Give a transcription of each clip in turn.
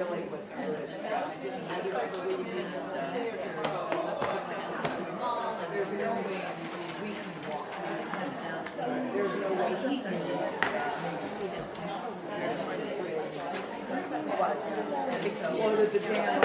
really was good. I really believe in it. There's no way we can walk. There's no way he can do it. What? Exploded the dam.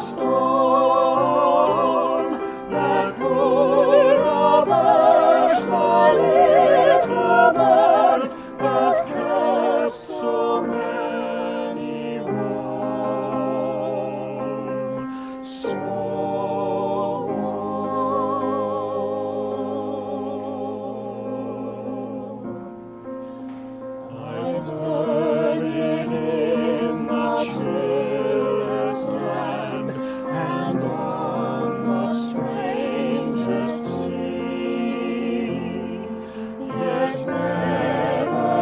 storm that could abolish the little bird that kept so many warm. So I've heard it in the chillest land and on the strangest sea, yet never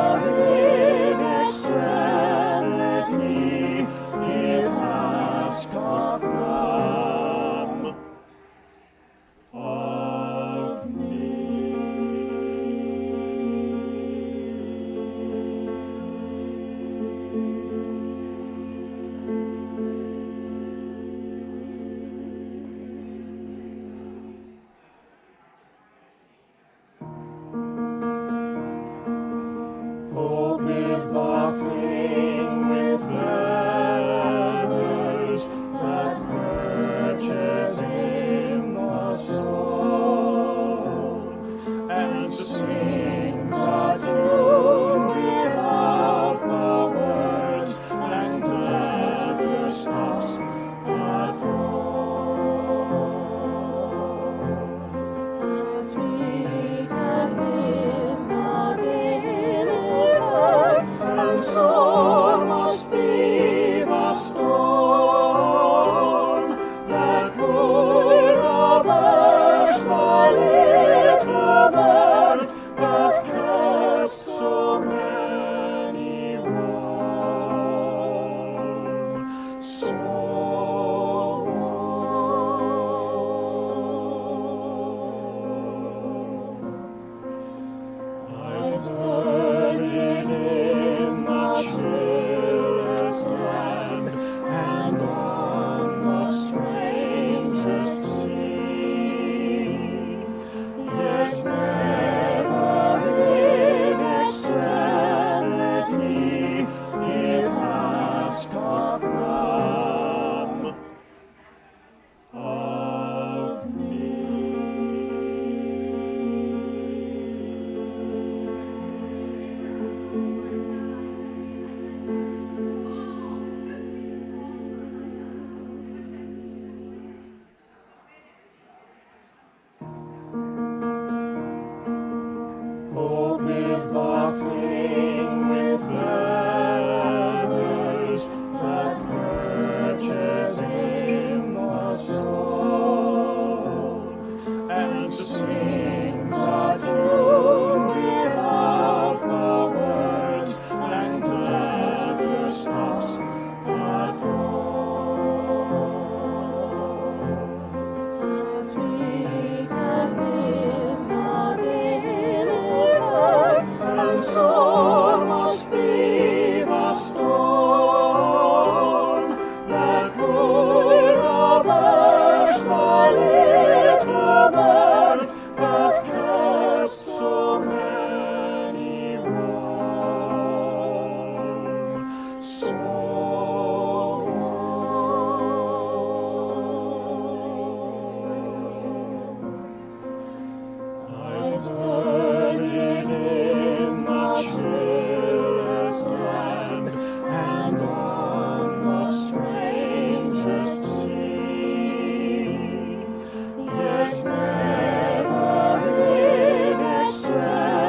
in extremity it asked a crumb of me. Hope is the thing with feathers that perches in the soul and sings a tune without the words and never stops at all. As sweet as in the green is earth, and so must be the storm that could abolish the little bird that kept so many warm. So I've heard it in the chillest land and on the strangest sea, yet never in extremity it asked a crumb of me. Hope is the thing with feathers that perches in the soul and sings a tune without the words and never stops at all. As sweet as in the green is earth, and so must be the storm that could abolish the little bird that kept so many warm. So I've heard it in the chillest land and on the strangest sea, yet never in extremity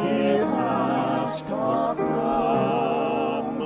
it asked a crumb.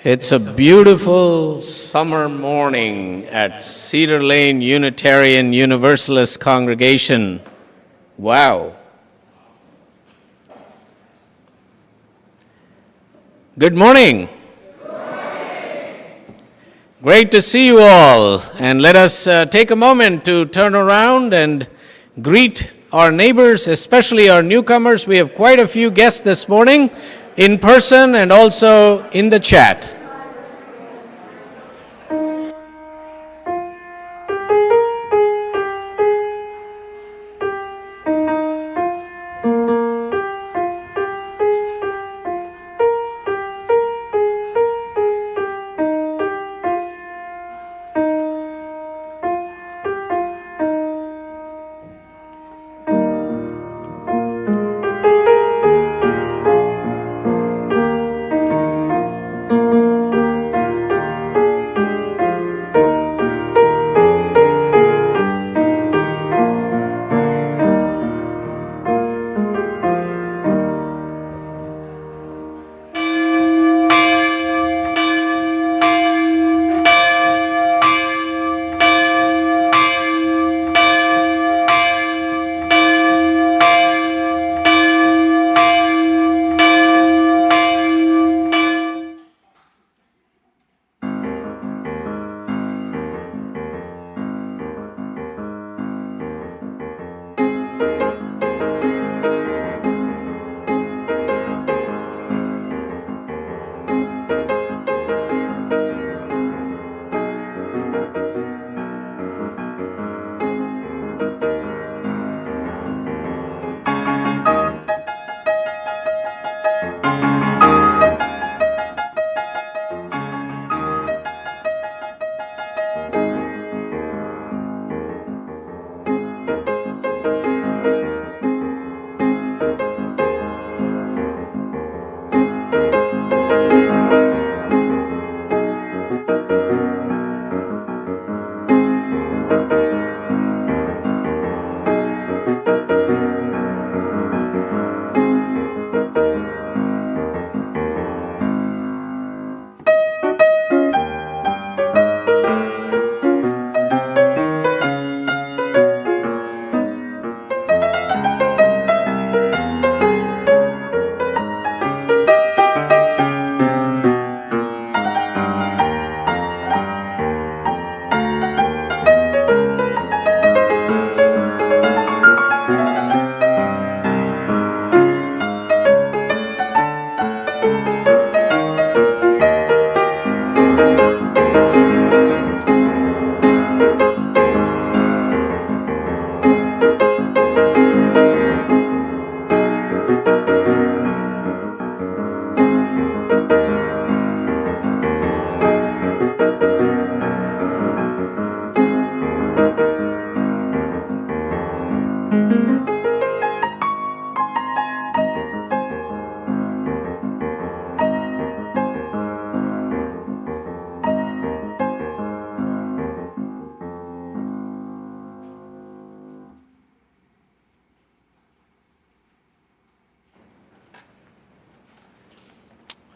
It's a beautiful summer morning at Cedar Lane Unitarian Universalist congregation. Wow. Good morning. Great to see you all. And let us take a moment to turn around and greet our neighbors, especially our newcomers. We have quite a few guests this morning, in person and also in the chat.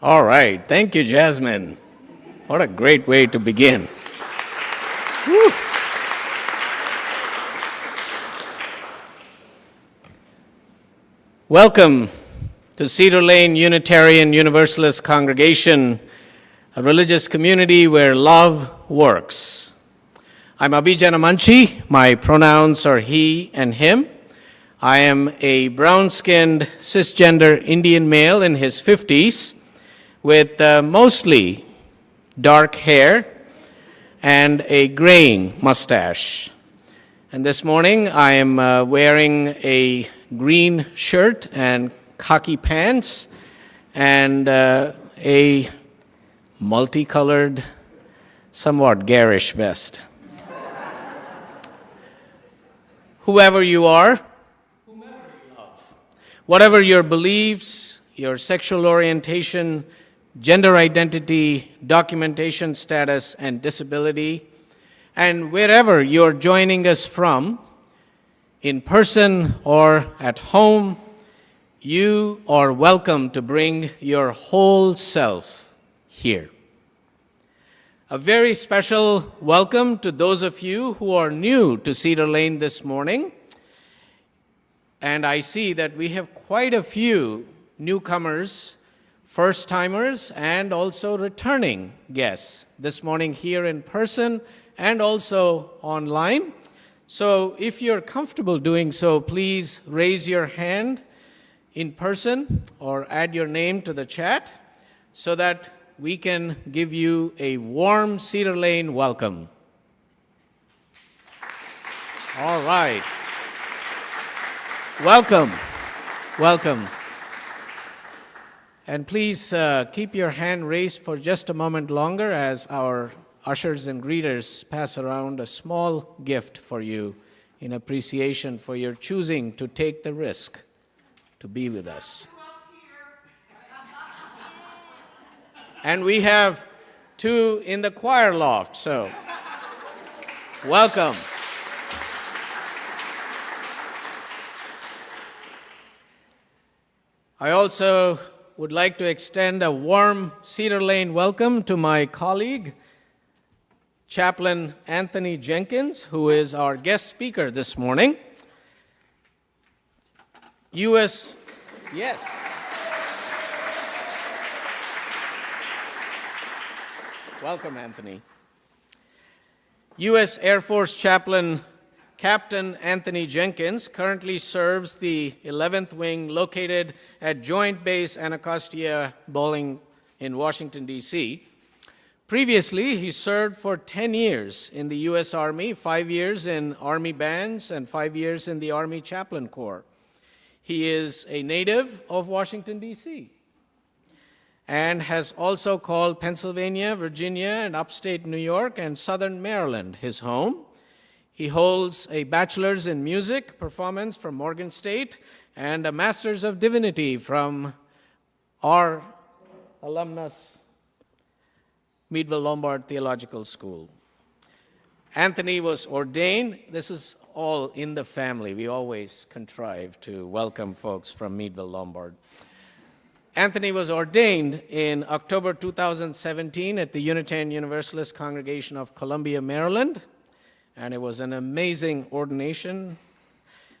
All right. Thank you, Jasmine. What a great way to begin. Whew. Welcome to Cedar Lane Unitarian Universalist congregation, a religious community where love works. I'm Abhijana Manchi. My pronouns are he and him. I am a brown-skinned cisgender Indian male in his 50s with mostly dark hair and a graying mustache. And this morning I am wearing a green shirt and khaki pants and a multicolored, somewhat garish vest. Whoever you are, whomever you love, whatever your beliefs, your sexual orientation, gender identity, documentation status, and disability, and wherever you're joining us from, in person or at home, you are welcome to bring your whole self here. A very special welcome to those of you who are new to Cedar Lane this morning. And I see that we have quite a few newcomers first-timers and also returning guests this morning here in person and also online. So if you're comfortable doing so, please raise your hand in person or add your name to the chat so that we can give you a warm Cedar Lane welcome. All right. Welcome. Welcome. And please keep your hand raised for just a moment longer as our ushers and greeters pass around a small gift for you in appreciation for your choosing to take the risk to be with us. And we have two in the choir loft, so welcome. I also would like to extend a warm Cedar Lane welcome to my colleague, Chaplain Anthony Jenkins, who is our guest speaker this morning. Yes. Welcome, Anthony. U.S. Air Force Chaplain Captain Anthony Jenkins currently serves the 11th Wing located at Joint Base Anacostia-Bolling in Washington, D.C. Previously, he served for 10 years in the U.S. Army, 5 years in Army bands, and 5 years in the Army Chaplain Corps. He is a native of Washington, D.C., and has also called Pennsylvania, Virginia, and upstate New York and southern Maryland his home. He holds a bachelor's in music performance from Morgan State and a Masters of Divinity from our alumnus, Meadville Lombard Theological School. Anthony was ordained. This is all in the family. We always contrive to welcome folks from Meadville Lombard. Anthony was ordained in October 2017 at the Unitarian Universalist congregation of Columbia, Maryland, and it was an amazing ordination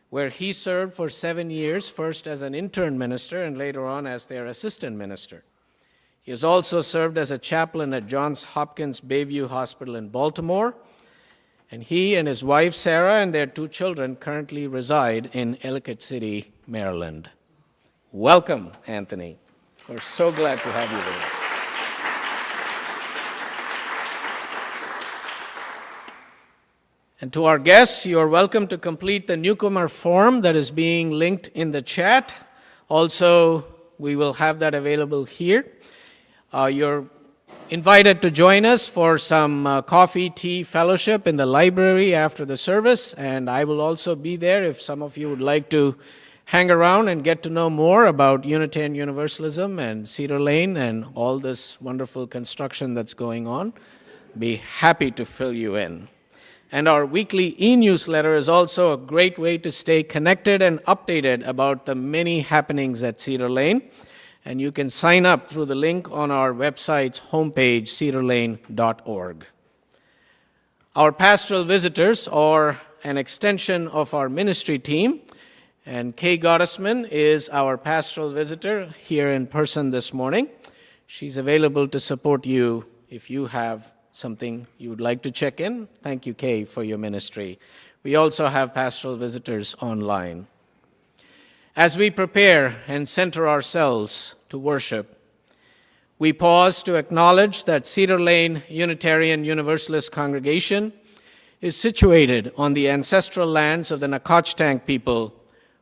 where he served for 7 years, first as an intern minister and later on as their assistant minister. He has also served as a chaplain at Johns Hopkins Bayview Hospital in Baltimore, and he and his wife, Sarah, and their 2 children currently reside in Ellicott City, Maryland. Welcome, Anthony. We're so glad to have you with us. And to our guests, you are welcome to complete the newcomer form that is being linked in the chat. Also, we will have that available here. You're invited to join us for some coffee, tea, fellowship in the library after the service, and I will also be there if some of you would like to hang around and get to know more about Unitarian Universalism and Cedar Lane and all this wonderful construction that's going on. Be happy to fill you in. And our weekly e-newsletter is also a great way to stay connected and updated about the many happenings at Cedar Lane. And you can sign up through the link on our website's homepage, cedarlane.org. Our pastoral visitors are an extension of our ministry team, and Kay Gottesman is our pastoral visitor here in person this morning. She's available to support you if you have something you would like to check in. Thank you, Kay, for your ministry. We also have pastoral visitors online. As we prepare and center ourselves to worship, we pause to acknowledge that Cedar Lane Unitarian Universalist congregation is situated on the ancestral lands of the Nacotchtank people,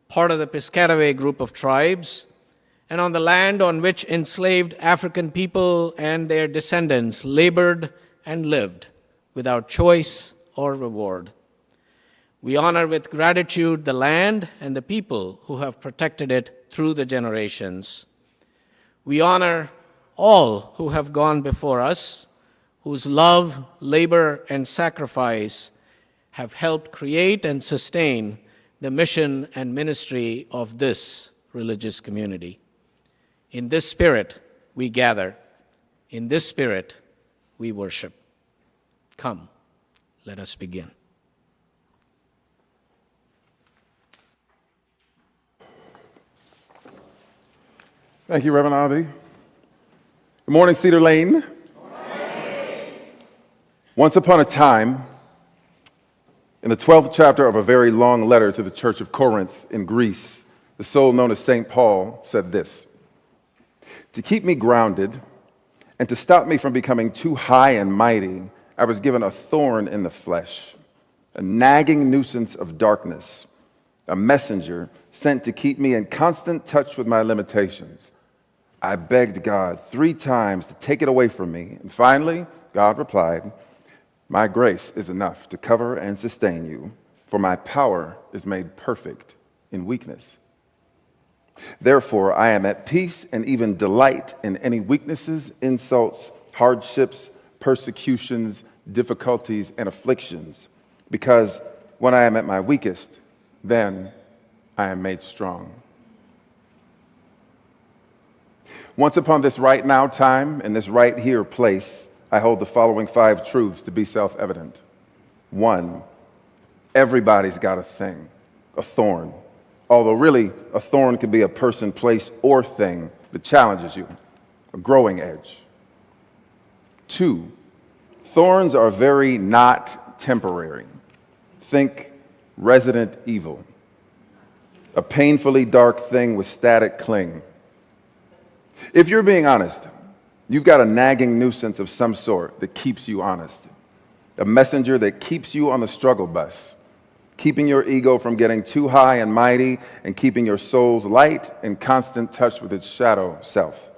part of the Piscataway group of tribes, and on the land on which enslaved African people and their descendants labored and lived without choice or reward. We honor with gratitude the land and the people who have protected it through the generations. We honor all who have gone before us, whose love, labor, and sacrifice have helped create and sustain the mission and ministry of this religious community. In this spirit, we gather. In this spirit, we worship. Come, let us begin. Thank you, Reverend Avi. Good morning, Cedar Lane. Good morning. Once upon a time, in the 12th chapter of a very long letter to the church of Corinth in Greece, the soul known as St. Paul said this: "To keep me grounded and to stop me from becoming too high and mighty, I was given a thorn in the flesh, a nagging nuisance of darkness, a messenger sent to keep me in constant touch with my limitations. I begged God 3 times to take it away from me, and finally, God replied, 'My grace is enough to cover and sustain you, for my power is made perfect in weakness.' Therefore, I am at peace and even delight in any weaknesses, insults, hardships, persecutions, difficulties, and afflictions, because when I am at my weakest, then I am made strong." Once upon this right now time, in this right here place, I hold the following 5 truths to be self-evident. 1, everybody's got a thing, a thorn. Although really, a thorn could be a person, place, or thing that challenges you, a growing edge. 2, thorns are very not temporary. Think Resident Evil, a painfully dark thing with static cling. If you're being honest, you've got a nagging nuisance of some sort that keeps you honest, a messenger that keeps you on the struggle bus, keeping your ego from getting too high and mighty and keeping your soul's light in constant touch with its shadow self,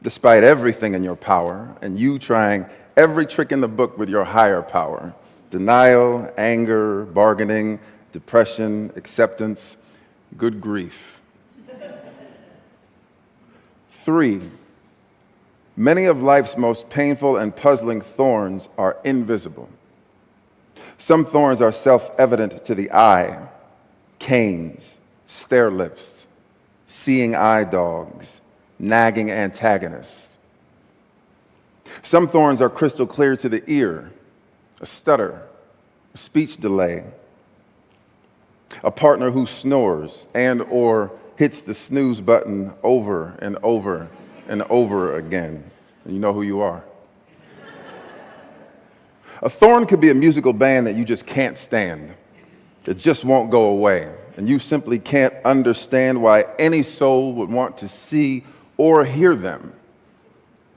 despite everything in your power and you trying every trick in the book with your higher power: denial, anger, bargaining, depression, acceptance. Good grief. 3, many of life's most painful and puzzling thorns are invisible. Some thorns are self-evident to the eye: canes, stair lifts, seeing eye dogs, nagging antagonists. Some thorns are crystal clear to the ear: a stutter, a speech delay, a partner who snores and or hits the snooze button over and over and over again. And you know who you are. A thorn could be a musical band that you just can't stand. It just won't go away. And you simply can't understand why any soul would want to see or hear them.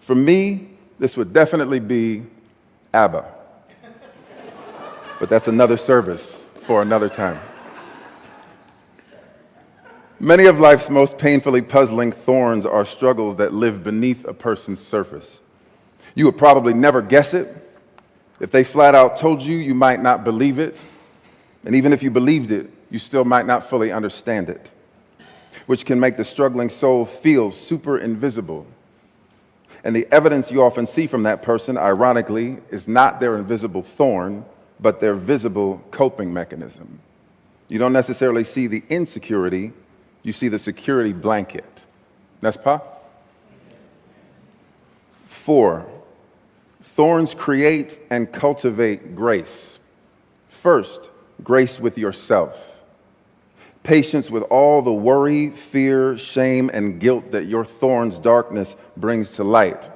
For me, this would definitely be ABBA. But that's another service for another time. Many of life's most painfully puzzling thorns are struggles that live beneath a person's surface. You would probably never guess it. If they flat out told you, you might not believe it. And even if you believed it, you still might not fully understand it, which can make the struggling soul feel super invisible. And the evidence you often see from that person, ironically, is not their invisible thorn, but their visible coping mechanism. You don't necessarily see the insecurity, you see the security blanket. N'est-ce pas? 4, thorns create and cultivate grace. First, grace with yourself. Patience with all the worry, fear, shame, and guilt that your thorn's darkness brings to light.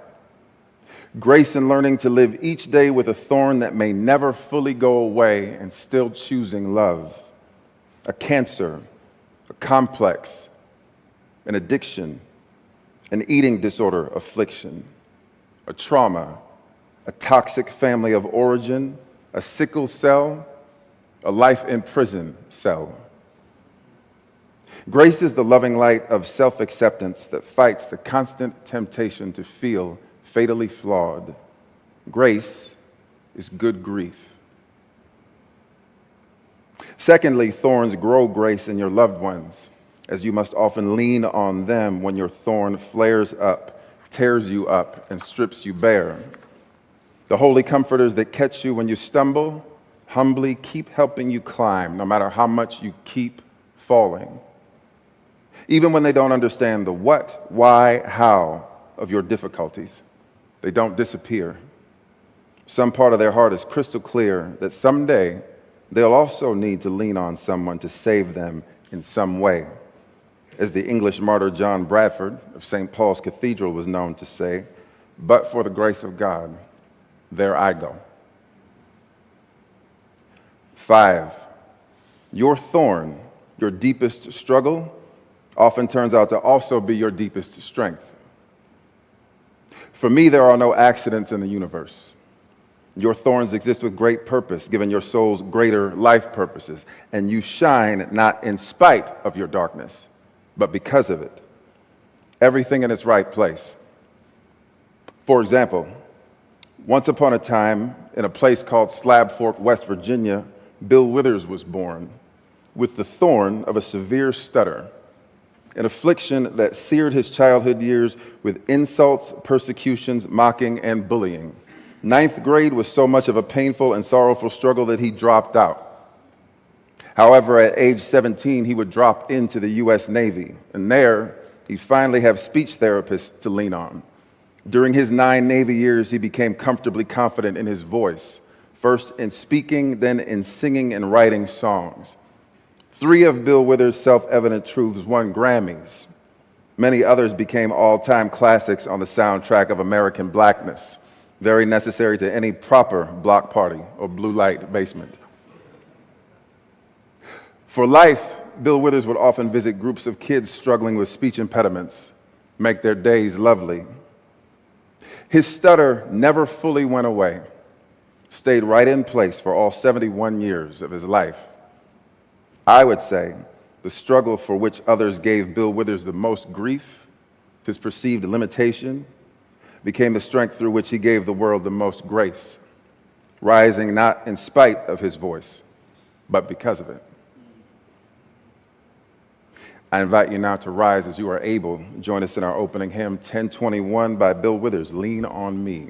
Grace in learning to live each day with a thorn that may never fully go away and still choosing love. A cancer, a complex, an addiction, an eating disorder affliction, a trauma, a toxic family of origin, a sickle cell, a life in prison cell. Grace is the loving light of self-acceptance that fights the constant temptation to feel fatally flawed. Grace is good grief. Secondly, thorns grow grace in your loved ones, as you must often lean on them when your thorn flares up, tears you up, and strips you bare. The holy comforters that catch you when you stumble humbly keep helping you climb, no matter how much you keep falling. Even when they don't understand the what, why, how of your difficulties, they don't disappear. Some part of their heart is crystal clear that someday they'll also need to lean on someone to save them in some way. As the English martyr John Bradford of St. Paul's Cathedral was known to say, but for the grace of God, there I go. 5, your thorn, your deepest struggle, often turns out to also be your deepest strength. For me, there are no accidents in the universe. Your thorns exist with great purpose, given your soul's greater life purposes, and you shine not in spite of your darkness, but because of it. Everything in its right place. For example, once upon a time, in a place called Slab Fork, West Virginia, Bill Withers was born with the thorn of a severe stutter, an affliction that seared his childhood years with insults, persecutions, mocking, and bullying. 9th grade was so much of a painful and sorrowful struggle that he dropped out. However, at age 17, he would drop into the U.S. Navy, and there he'd finally have speech therapists to lean on. During his 9 Navy years, he became comfortably confident in his voice, first in speaking, then in singing and writing songs. 3 of Bill Withers' self-evident truths won Grammys. Many others became all-time classics on the soundtrack of American Blackness, very necessary to any proper block party or blue light basement. For life, Bill Withers would often visit groups of kids struggling with speech impediments, make their days lovely. His stutter never fully went away, stayed right in place for all 71 years of his life. I would say the struggle for which others gave Bill Withers the most grief, his perceived limitation, became the strength through which he gave the world the most grace, rising not in spite of his voice, but because of it. I invite you now to rise as you are able. Join us in our opening hymn, 1021 by Bill Withers, Lean on Me.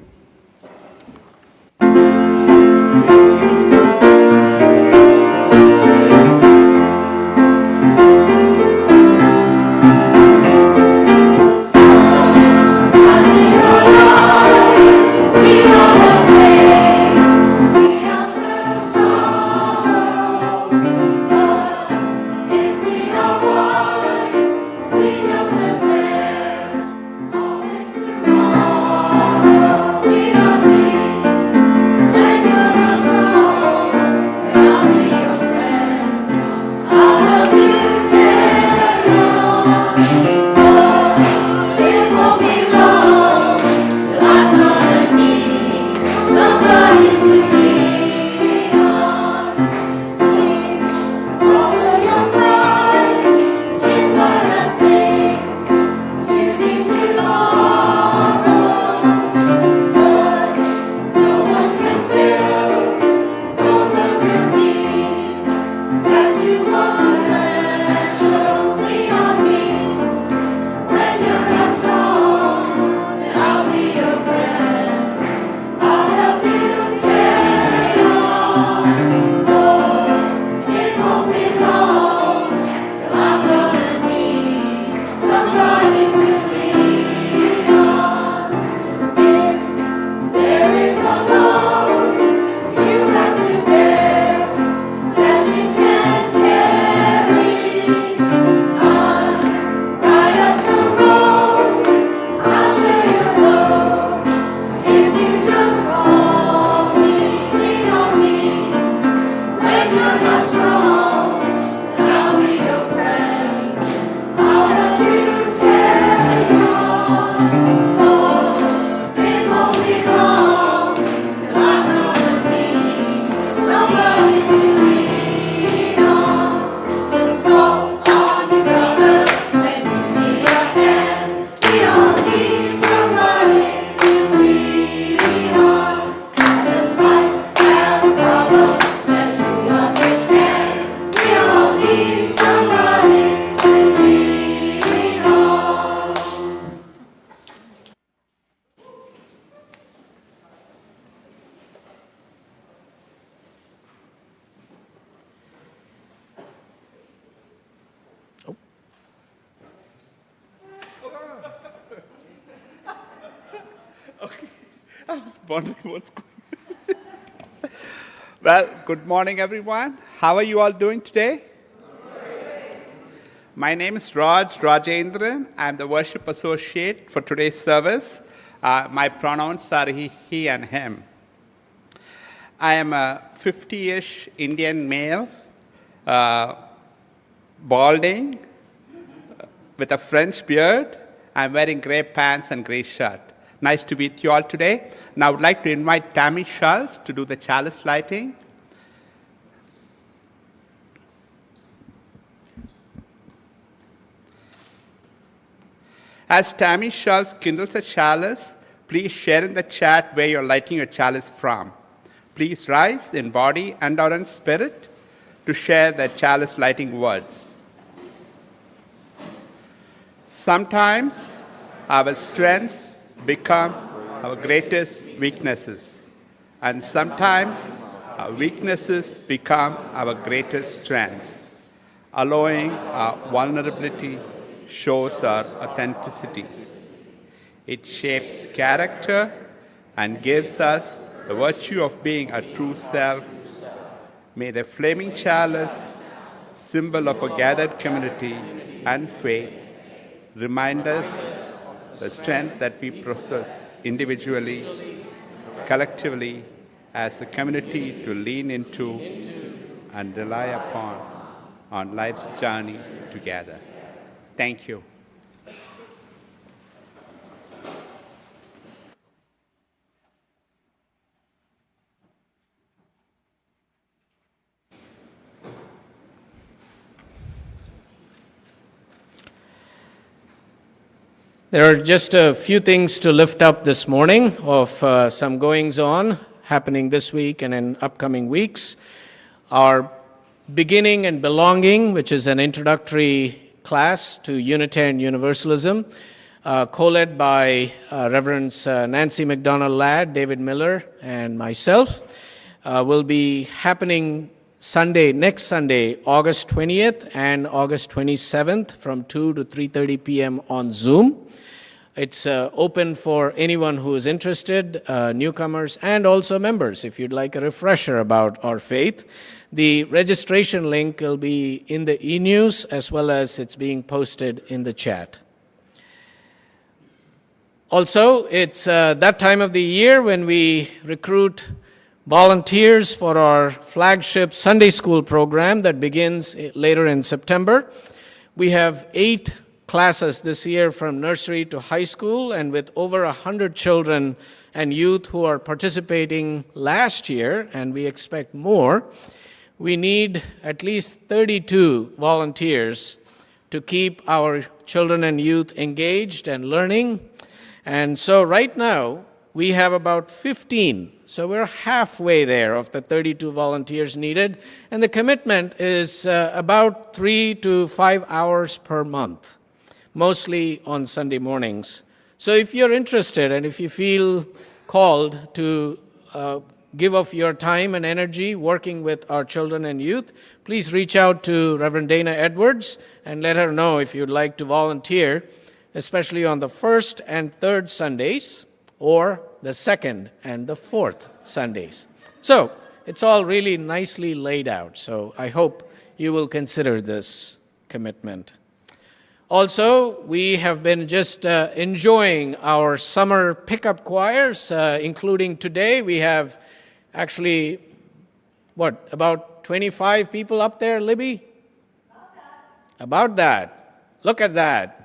I was wondering what's going on. Well, good morning, everyone. How are you all doing today? My name is Rajendran. I'm the worship associate for today's service. My pronouns are he and him. I am a 50-ish Indian male, balding, with a French beard. I'm wearing gray pants and gray shirt. Nice to meet you all today. Now I would like to invite Tammy Schultz to do the chalice lighting. As Tammy Schultz kindles the chalice, please share in the chat where you're lighting your chalice from. Please rise in body and or in spirit to share the chalice lighting words. Sometimes our strengths become our greatest weaknesses, and sometimes our weaknesses become our greatest strengths. Allowing our vulnerability shows our authenticity. It shapes character and gives us the virtue of being a true self. May the flaming chalice, symbol of a gathered community and faith, remind us the strength that we possess individually, collectively, as a community to lean into and rely upon on life's journey together. Thank you. There are just a few things to lift up this morning of some goings-on happening this week and in upcoming weeks. Our Beginning and Belonging, which is an introductory class to Unitarian Universalism, co-led by Reverends Nancy McDonald Ladd, David Miller, and myself, will be happening next Sunday, August 20th and August 27th from 2 to 3:30 p.m. on Zoom. It's open for anyone who is interested, newcomers and also members, if you'd like a refresher about our faith. The registration link will be in the e-news as well as it's being posted in the chat. Also, it's that time of the year when we recruit volunteers for our flagship Sunday school program that begins later in September. We have 8 classes this year from nursery to high school, and with over 100 children and youth who are participating last year, and we expect more, we need at least 32 volunteers to keep our children and youth engaged and learning. And so right now, we have about 15. So we're halfway there of the 32 volunteers needed. And the commitment is about 3 to 5 hours per month, mostly on Sunday mornings. So if you're interested and if you feel called to give of your time and energy working with our children and youth, please reach out to Reverend Dana Edwards and let her know if you'd like to volunteer, especially on the first and third Sundays or the second and the fourth Sundays. So it's all really nicely laid out. So I hope you will consider this commitment. Also, we have been just enjoying our summer pickup choirs, including today. We have actually, about 25 people up there, Libby? About that. Look at that.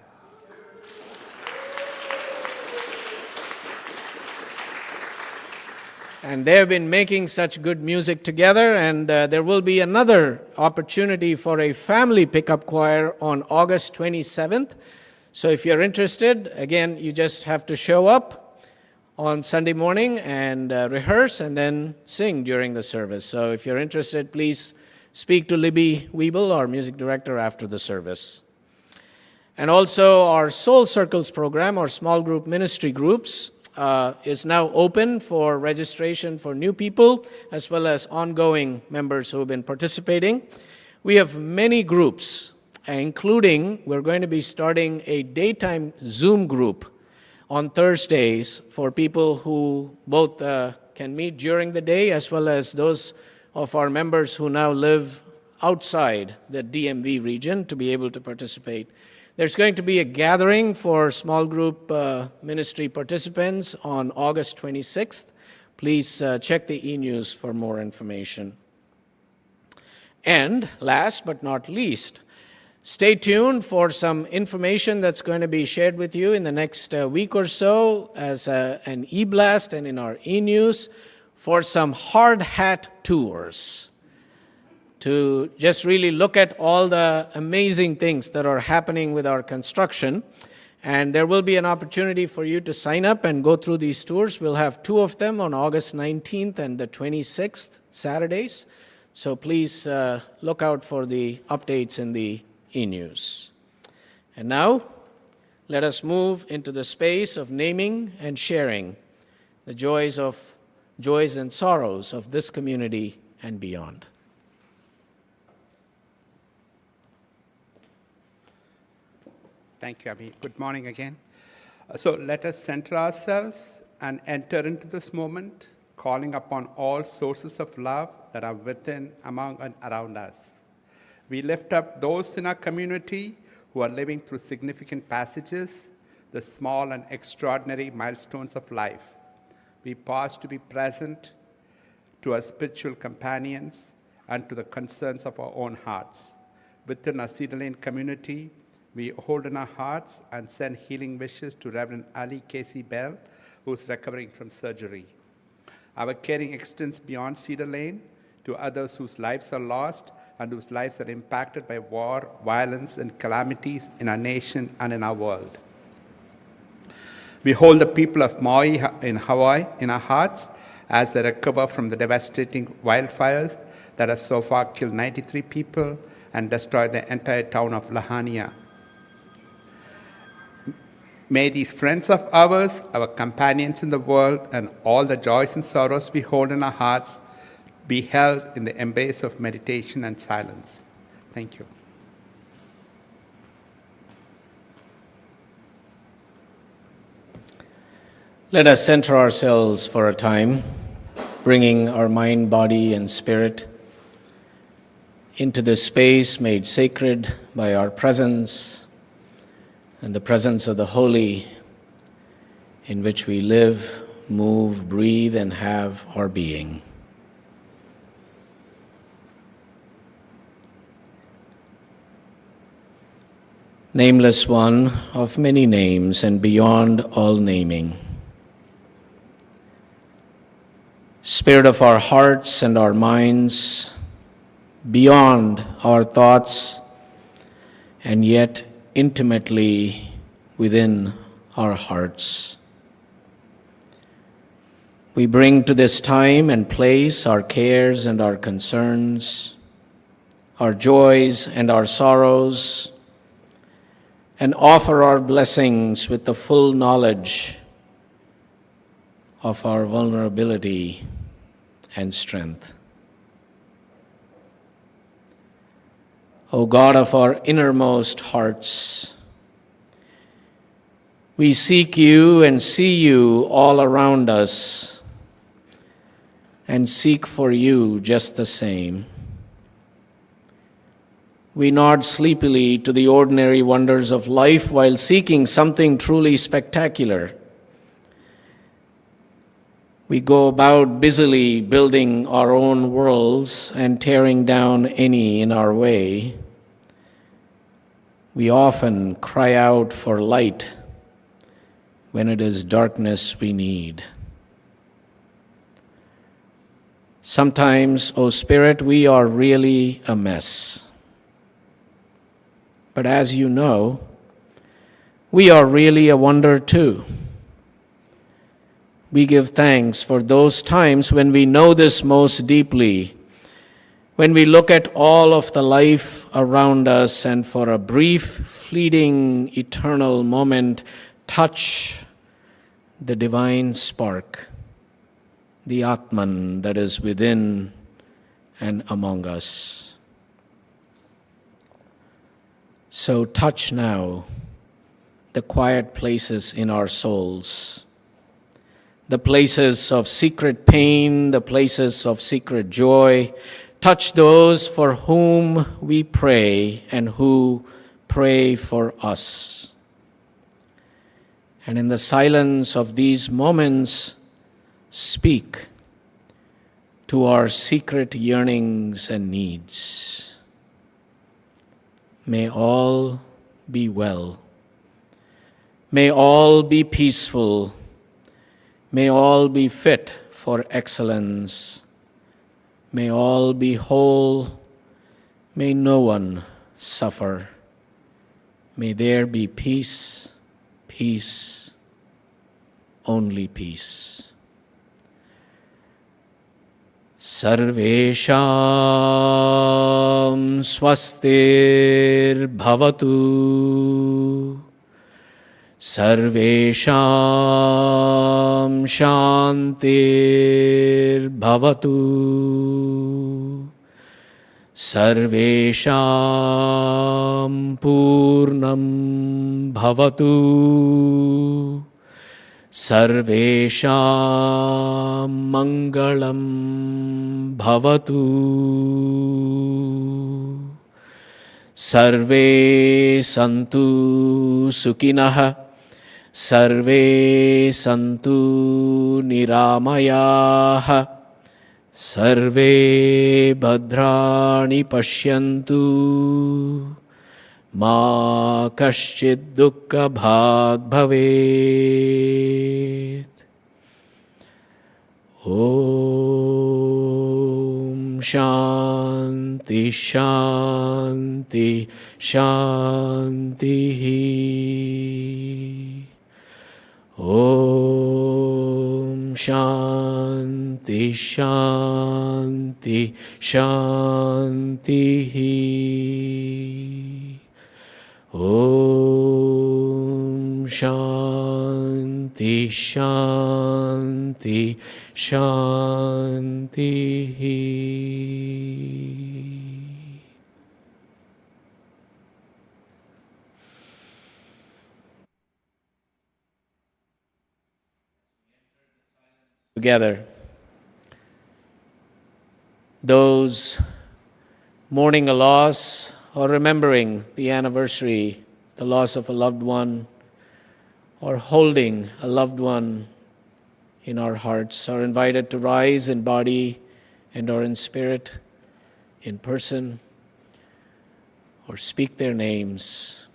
And they have been making such good music together, and there will be another opportunity for a family pickup choir on August 27th. So if you're interested, again, you just have to show up on Sunday morning and rehearse and then sing during the service. So if you're interested, please speak to Libby Weeble, our music director, after the service. And also our Soul Circles program, our small group ministry groups, is now open for registration for new people as well as ongoing members who have been participating. We have many groups, including we're going to be starting a daytime Zoom group on Thursdays for people who both can meet during the day as well as those of our members who now live outside the DMV region to be able to participate. There's going to be a gathering for small group ministry participants on August 26th. Please check the e-news for more information. And last but not least, stay tuned for some information that's going to be shared with you in the next week or so as an e-blast and in our e-news for some hard hat tours to just really look at all the amazing things that are happening with our construction. And there will be an opportunity for you to sign up and go through these tours. We'll have 2 of them on August 19th and the 26th, Saturdays. So please look out for the updates in the e-news. And now, let us move into the space of naming and sharing the joys and sorrows of this community and beyond. Thank you, Abhi. Good morning again. So let us center ourselves and enter into this moment, calling upon all sources of love that are within, among, and around us. We lift up those in our community who are living through significant passages, the small and extraordinary milestones of life. We pause to be present to our spiritual companions and to the concerns of our own hearts. Within our Cedar Lane community, we hold in our hearts and send healing wishes to Reverend Ali Casey Bell, who is recovering from surgery. Our caring extends beyond Cedar Lane to others whose lives are lost and whose lives are impacted by war, violence, and calamities in our nation and in our world. We hold the people of Maui in Hawaii in our hearts as they recover from the devastating wildfires that have so far killed 93 people and destroyed the entire town of Lahaina. May these friends of ours, our companions in the world, and all the joys and sorrows we hold in our hearts be held in the embrace of meditation and silence. Thank you. Let us center ourselves for a time, bringing our mind, body, and spirit into this space made sacred by our presence and the presence of the holy, in which we live, move, breathe, and have our being. Nameless one of many names and beyond all naming, Spirit of our hearts and our minds, beyond our thoughts, and yet intimately within our hearts. We bring to this time and place our cares and our concerns, our joys and our sorrows, and offer our blessings with the full knowledge of our vulnerability and strength. O God of our innermost hearts, we seek you and see you all around us and seek for you just the same. We nod sleepily to the ordinary wonders of life while seeking something truly spectacular. We go about busily building our own worlds and tearing down any in our way. We often cry out for light when it is darkness we need. Sometimes, O Spirit, we are really a mess. But as you know, we are really a wonder too. We give thanks for those times when we know this most deeply, when we look at all of the life around us and for a brief, fleeting, eternal moment, touch the divine spark, the Atman that is within and among us. So touch now the quiet places in our souls, the places of secret pain, the places of secret joy. Touch those for whom we pray and who pray for us. And in the silence of these moments, speak to our secret yearnings and needs. May all be well. May all be peaceful. May all be fit for excellence. May all be whole. May no one suffer. May there be peace, peace, only peace. Sarvesham swastir bhavatu. Sarvesham shantir bhavatu. Sarvesham purnam bhavatu. Sarvesham mangalam bhavatu. Sarve santu sukhinah. Sarve santu niramayah. Sarve bhadrani pashyantu. Ma kaschid dukkha bhag bhavet. Om Shanti Shanti Shanti. Om Shanti Shanti Shanti. Om Shanti Shanti Shanti. Together, those mourning a loss or remembering the anniversary, the loss of a loved one, or holding a loved one in our hearts, are invited to rise in body and or in spirit, in person, or speak their names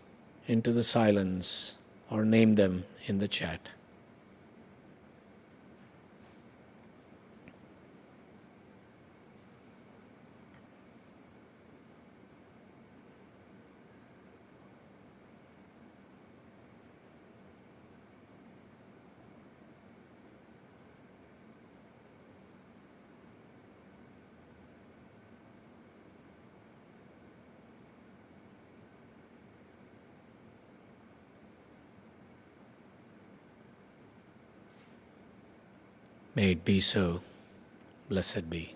into the silence, or name them in the chat. May it be so. Blessed be.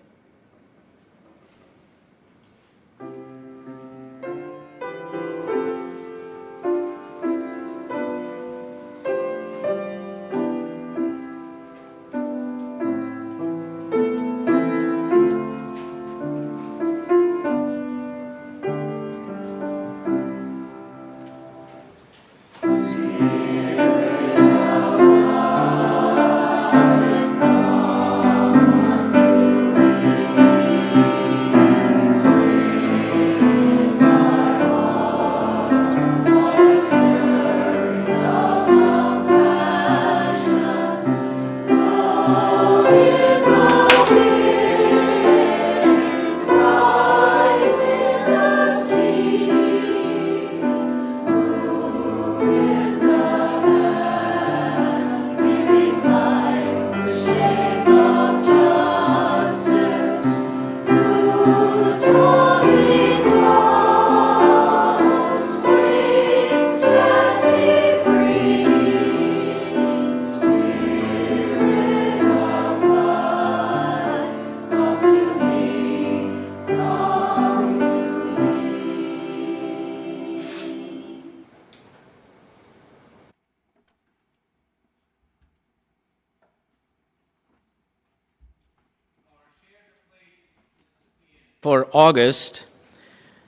For August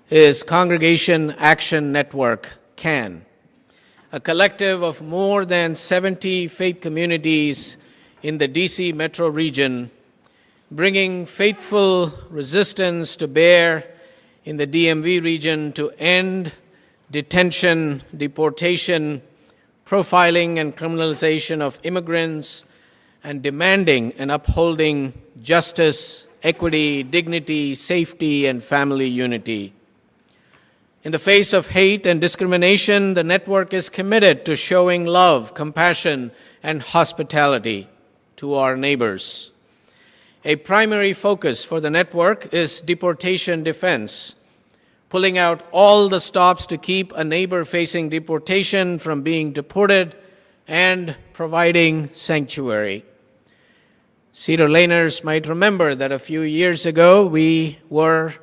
is Congregation Action Network, CAN, a collective of more than 70 faith communities in the DC metro region, bringing faithful resistance to bear in the DMV region to end detention, deportation, profiling, and criminalization of immigrants, and demanding and upholding justice, equity, dignity, safety, and family unity. In the face of hate and discrimination, the network is committed to showing love, compassion, and hospitality to our neighbors. A primary focus for the network is deportation defense, pulling out all the stops to keep a neighbor facing deportation from being deported and providing sanctuary. Cedar Laners might remember that a few years ago we were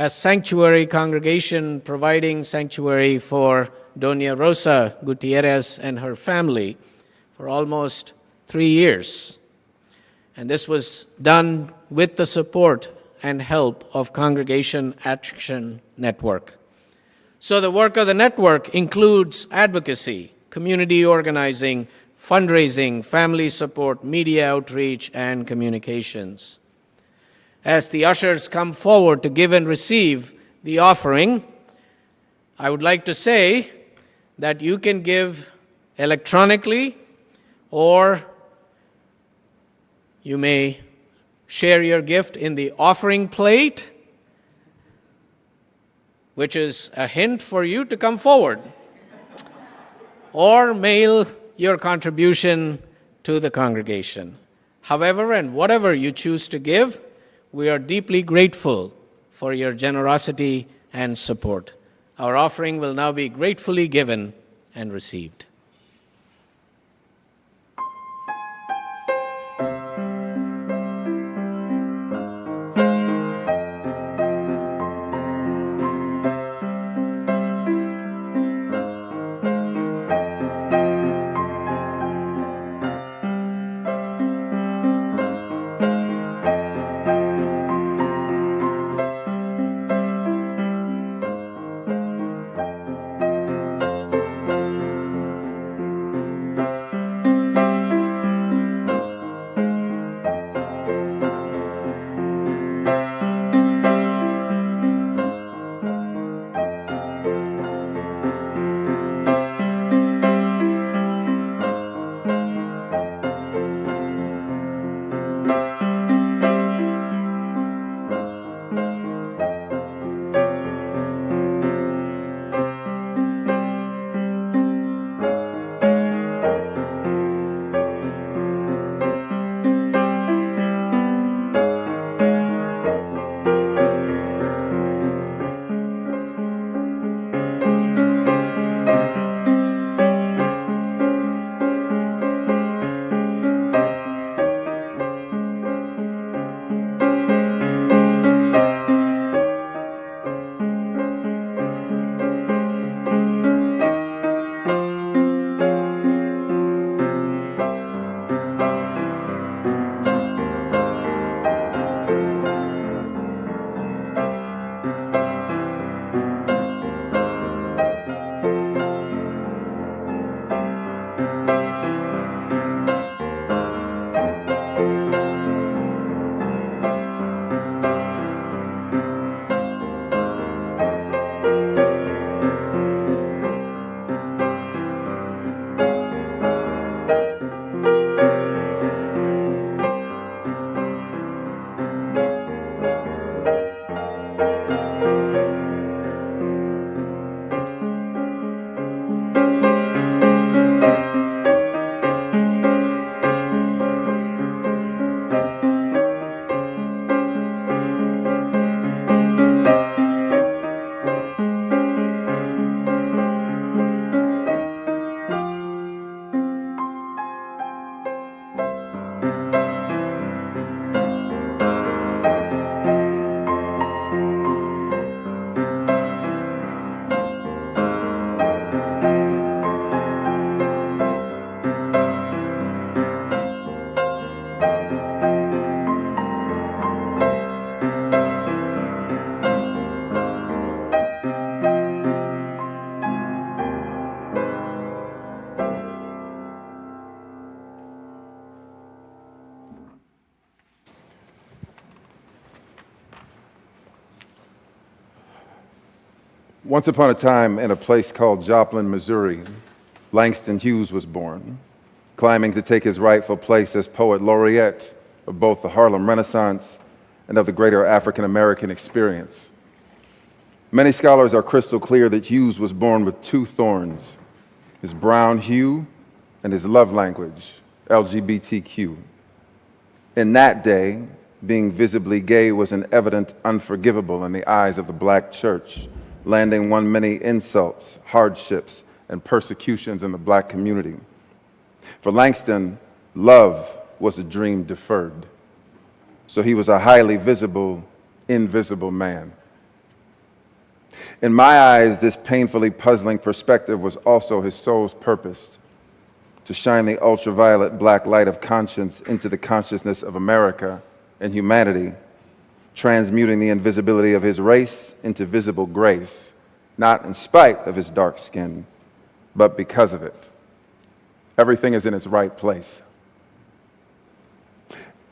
a sanctuary congregation providing sanctuary for Doña Rosa Gutierrez and her family for almost 3 years. And this was done with the support and help of Congregation Action Network. So the work of the network includes advocacy, community organizing, fundraising, family support, media outreach, and communications. As the ushers come forward to give and receive the offering, I would like to say that you can give electronically, or you may share your gift in the offering plate, which is a hint for you to come forward, or mail your contribution to the congregation. However and whatever you choose to give, we are deeply grateful for your generosity and support. Our offering will now be gratefully given and received. Once upon a time, in a place called Joplin, Missouri, Langston Hughes was born, climbing to take his rightful place as poet laureate of both the Harlem Renaissance and of the greater African American experience. Many scholars are crystal clear that Hughes was born with two thorns, his brown hue and his love language, LGBTQ. In that day, being visibly gay was an evident unforgivable in the eyes of the black church, landing one many insults, hardships, and persecutions in the black community. For Langston, love was a dream deferred. So he was a highly visible, invisible man. In my eyes, this painfully puzzling perspective was also his soul's purpose, to shine the ultraviolet black light of conscience into the consciousness of America and humanity, transmuting the invisibility of his race into visible grace, not in spite of his dark skin, but because of it. Everything is in its right place.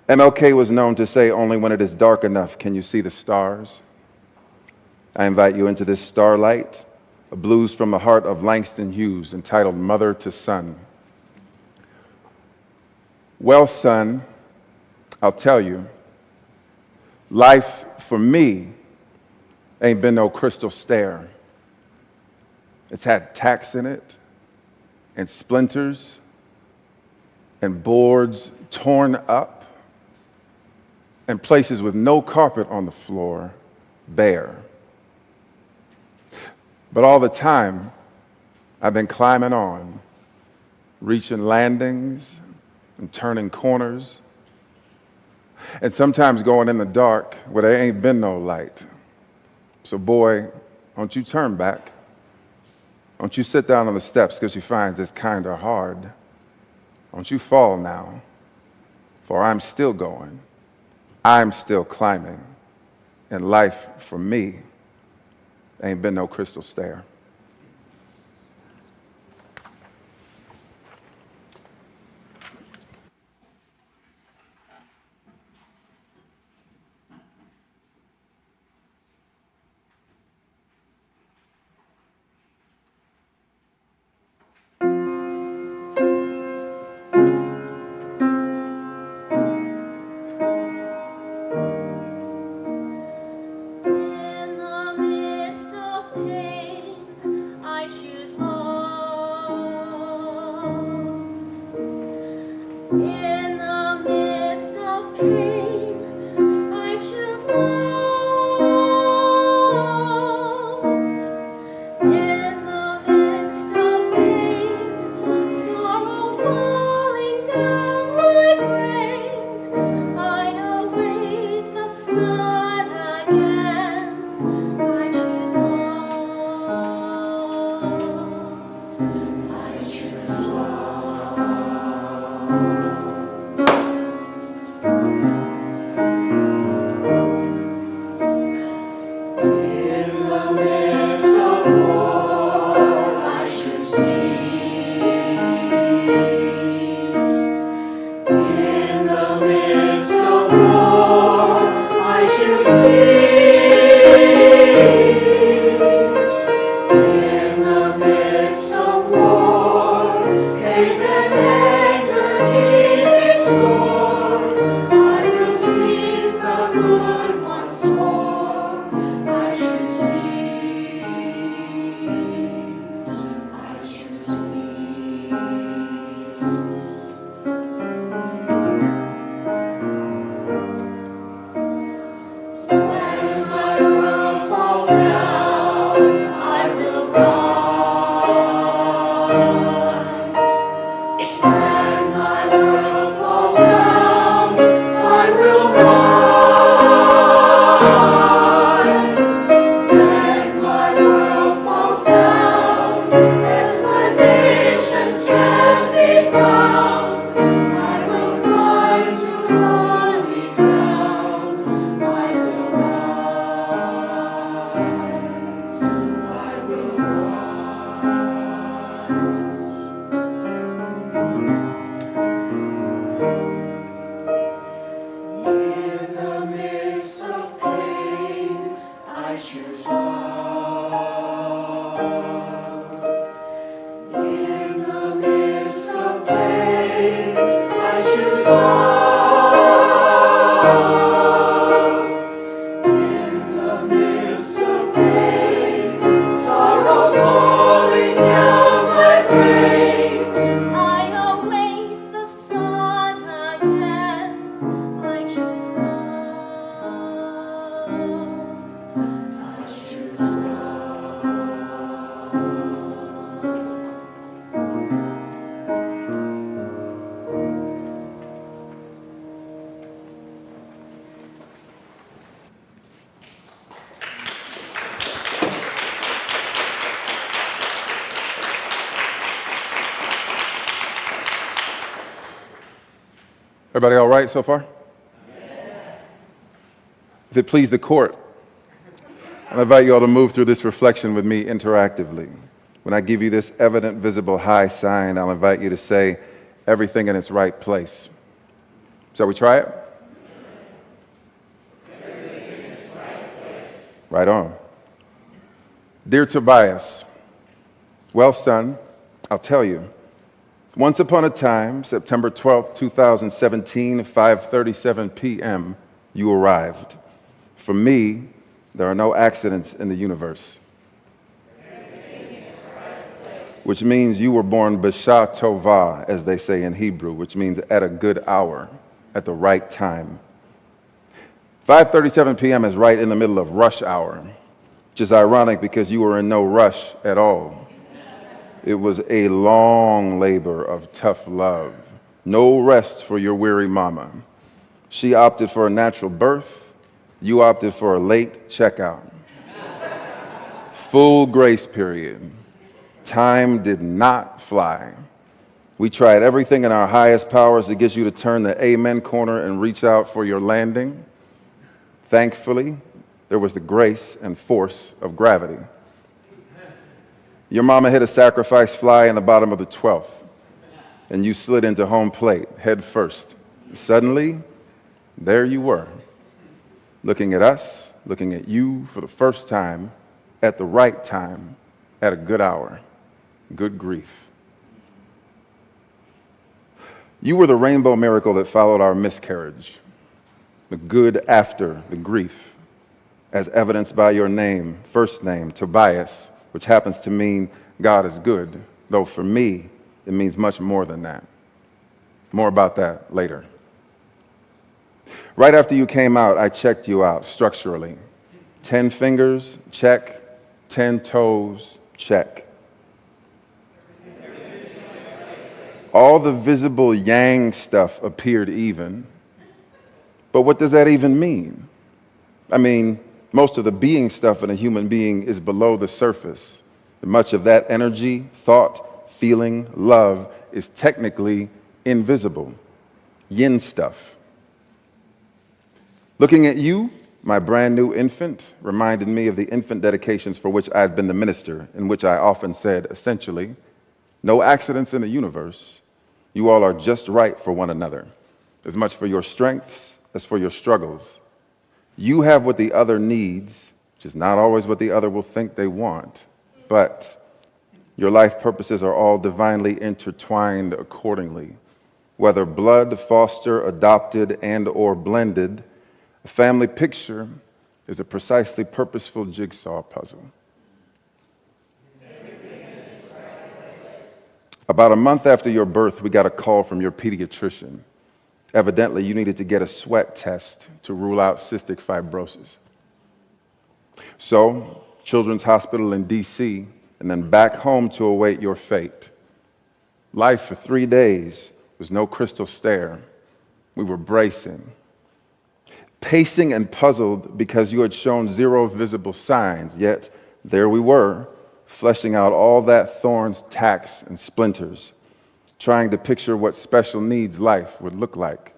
MLK was known to say, only when it is dark enough can you see the stars. I invite you into this starlight, a blues from the heart of Langston Hughes entitled Mother to Son. Well, son, I'll tell you, life for me ain't been no crystal stair. It's had tacks in it, and splinters, and boards torn up, and places with no carpet on the floor, bare. But all the time, I've been climbing on, reaching landings and turning corners, and sometimes going in the dark where there ain't been no light. So boy, don't you turn back. Don't you sit down on the steps because you find it's kind of hard. Don't you fall now, for I'm still going. I'm still climbing. And life for me ain't been no crystal stair. In the midst of pain, Everybody all right so far? If it please the court, I invite you all to move through this reflection with me interactively. When I give you this evident, visible high sign, I'll invite you to say everything in its right place. Shall we try it? Everything in its right place. Right on. Dear Tobias, well, son, I'll tell you. Once upon a time, September 12th, 2017, 5:37 p.m., you arrived. For me, there are no accidents in the universe. Which means you were born B'Shah Tovah, as they say in Hebrew, which means at a good hour, at the right time. 5:37 p.m. is right in the middle of rush hour, which is ironic because you were in no rush at all. It was a long labor of tough love. No rest for your weary mama. She opted for a natural birth. You opted for a late checkout. Full grace period. Time did not fly. We tried everything in our highest powers to get you to turn the amen corner and reach out for your landing. Thankfully, there was the grace and force of gravity. Your mama hit a sacrifice fly in the bottom of the 12th, and you slid into home plate head first. Suddenly, there you were, looking at us, looking at you for the first time, at the right time, at a good hour. Good grief. You were the rainbow miracle that followed our miscarriage, the good after the grief, as evidenced by your name, first name, Tobias, which happens to mean God is good, though for me, it means much more than that. More about that later. Right after you came out, I checked you out structurally. 10 fingers, check. 10 toes, check. All the visible yang stuff appeared even. But what does that even mean? I mean, most of the being stuff in a human being is below the surface. And much of that energy, thought, feeling, love is technically invisible. Yin stuff. Looking at you, my brand new infant, reminded me of the infant dedications for which I had been the minister, in which I often said, essentially, no accidents in the universe. You all are just right for one another, as much for your strengths as for your struggles. You have what the other needs, which is not always what the other will think they want, but your life purposes are all divinely intertwined accordingly. Whether blood, foster, adopted, and or blended, a family picture is a precisely purposeful jigsaw puzzle. About a month after your birth, we got a call from your pediatrician. Evidently, you needed to get a sweat test to rule out cystic fibrosis. So, Children's Hospital in D.C., and then back home to await your fate. Life for 3 days was no crystal stair. We were bracing, pacing and puzzled because you had shown zero visible signs, yet there we were, fleshing out all that thorns, tacks, and splinters, trying to picture what special needs life would look like.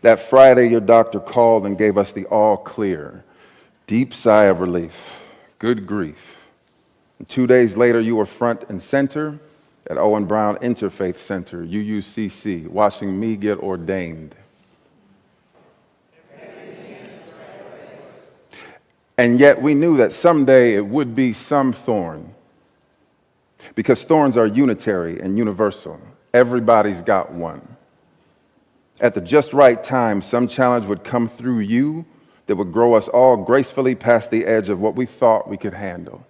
That Friday, your doctor called and gave us the all clear. Deep sigh of relief. Good grief. And 2 days later, you were front and center at Owen Brown Interfaith Center, UUCC, watching me get ordained. And yet we knew that someday it would be some thorn, because thorns are unitary and universal. Everybody's got one. At the just right time, some challenge would come through you that would grow us all gracefully past the edge of what we thought we could handle.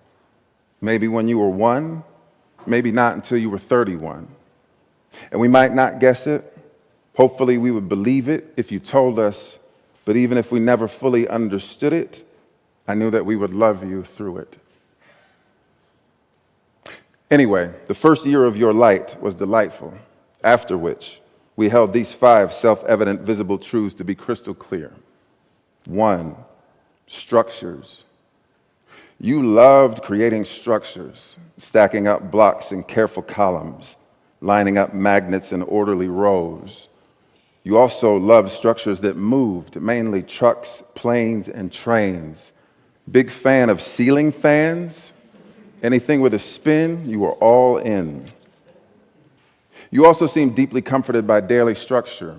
Maybe when you were 1, maybe not until you were 31. And we might not guess it. Hopefully we would believe it if you told us, but even if we never fully understood it, I knew that we would love you through it. Anyway, the first year of your light was delightful, after which we held these 5 self-evident visible truths to be crystal clear. 1, structures. You loved creating structures, stacking up blocks in careful columns, lining up magnets in orderly rows. You also loved structures that moved, mainly trucks, planes, and trains. Big fan of ceiling fans. Anything with a spin, you were all in. You also seemed deeply comforted by daily structure,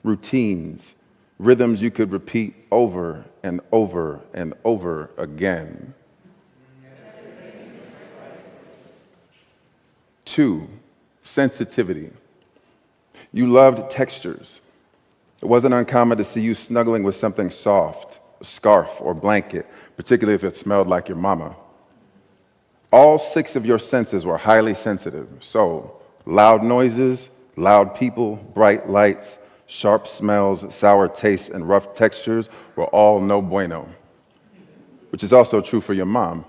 routines, rhythms you could repeat over and over and over again. 2, sensitivity. You loved textures. It wasn't uncommon to see you snuggling with something soft, a scarf or blanket, particularly if it smelled like your mama. All 6 of your senses were highly sensitive, so loud noises, loud people, bright lights, sharp smells, sour tastes, and rough textures were all no bueno, which is also true for your mom.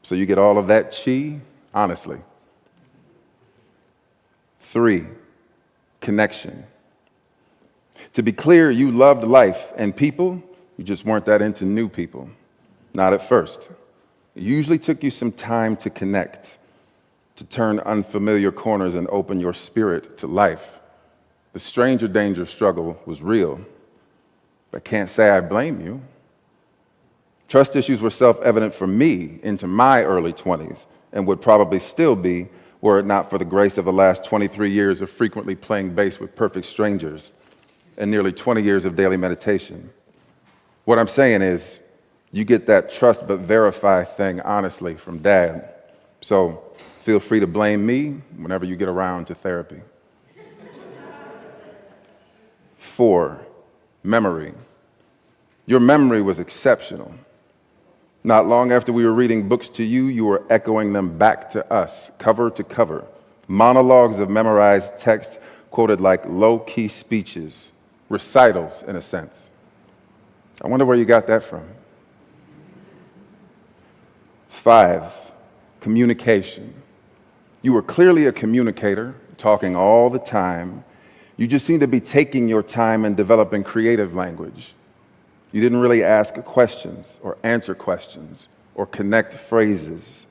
So you get all of that chi, honestly. 3, connection. To be clear, you loved life and people, you just weren't that into new people. Not at first. It usually took you some time to connect, to turn unfamiliar corners and open your spirit to life. The stranger danger struggle was real. I can't say I blame you. Trust issues were self-evident for me into my early 20s and would probably still be were it not for the grace of the last 23 years of frequently playing bass with perfect strangers and nearly 20 years of daily meditation. What I'm saying is, you get that trust but verify thing honestly from Dad. So feel free to blame me whenever you get around to therapy. 4, memory. Your memory was exceptional. Not long after we were reading books to you, you were echoing them back to us, cover to cover. Monologues of memorized text quoted like low-key speeches, recitals in a sense. I wonder where you got that from. 5, communication. You were clearly a communicator, talking all the time. You just seemed to be taking your time and developing creative language. You didn't really ask questions or answer questions or connect phrases.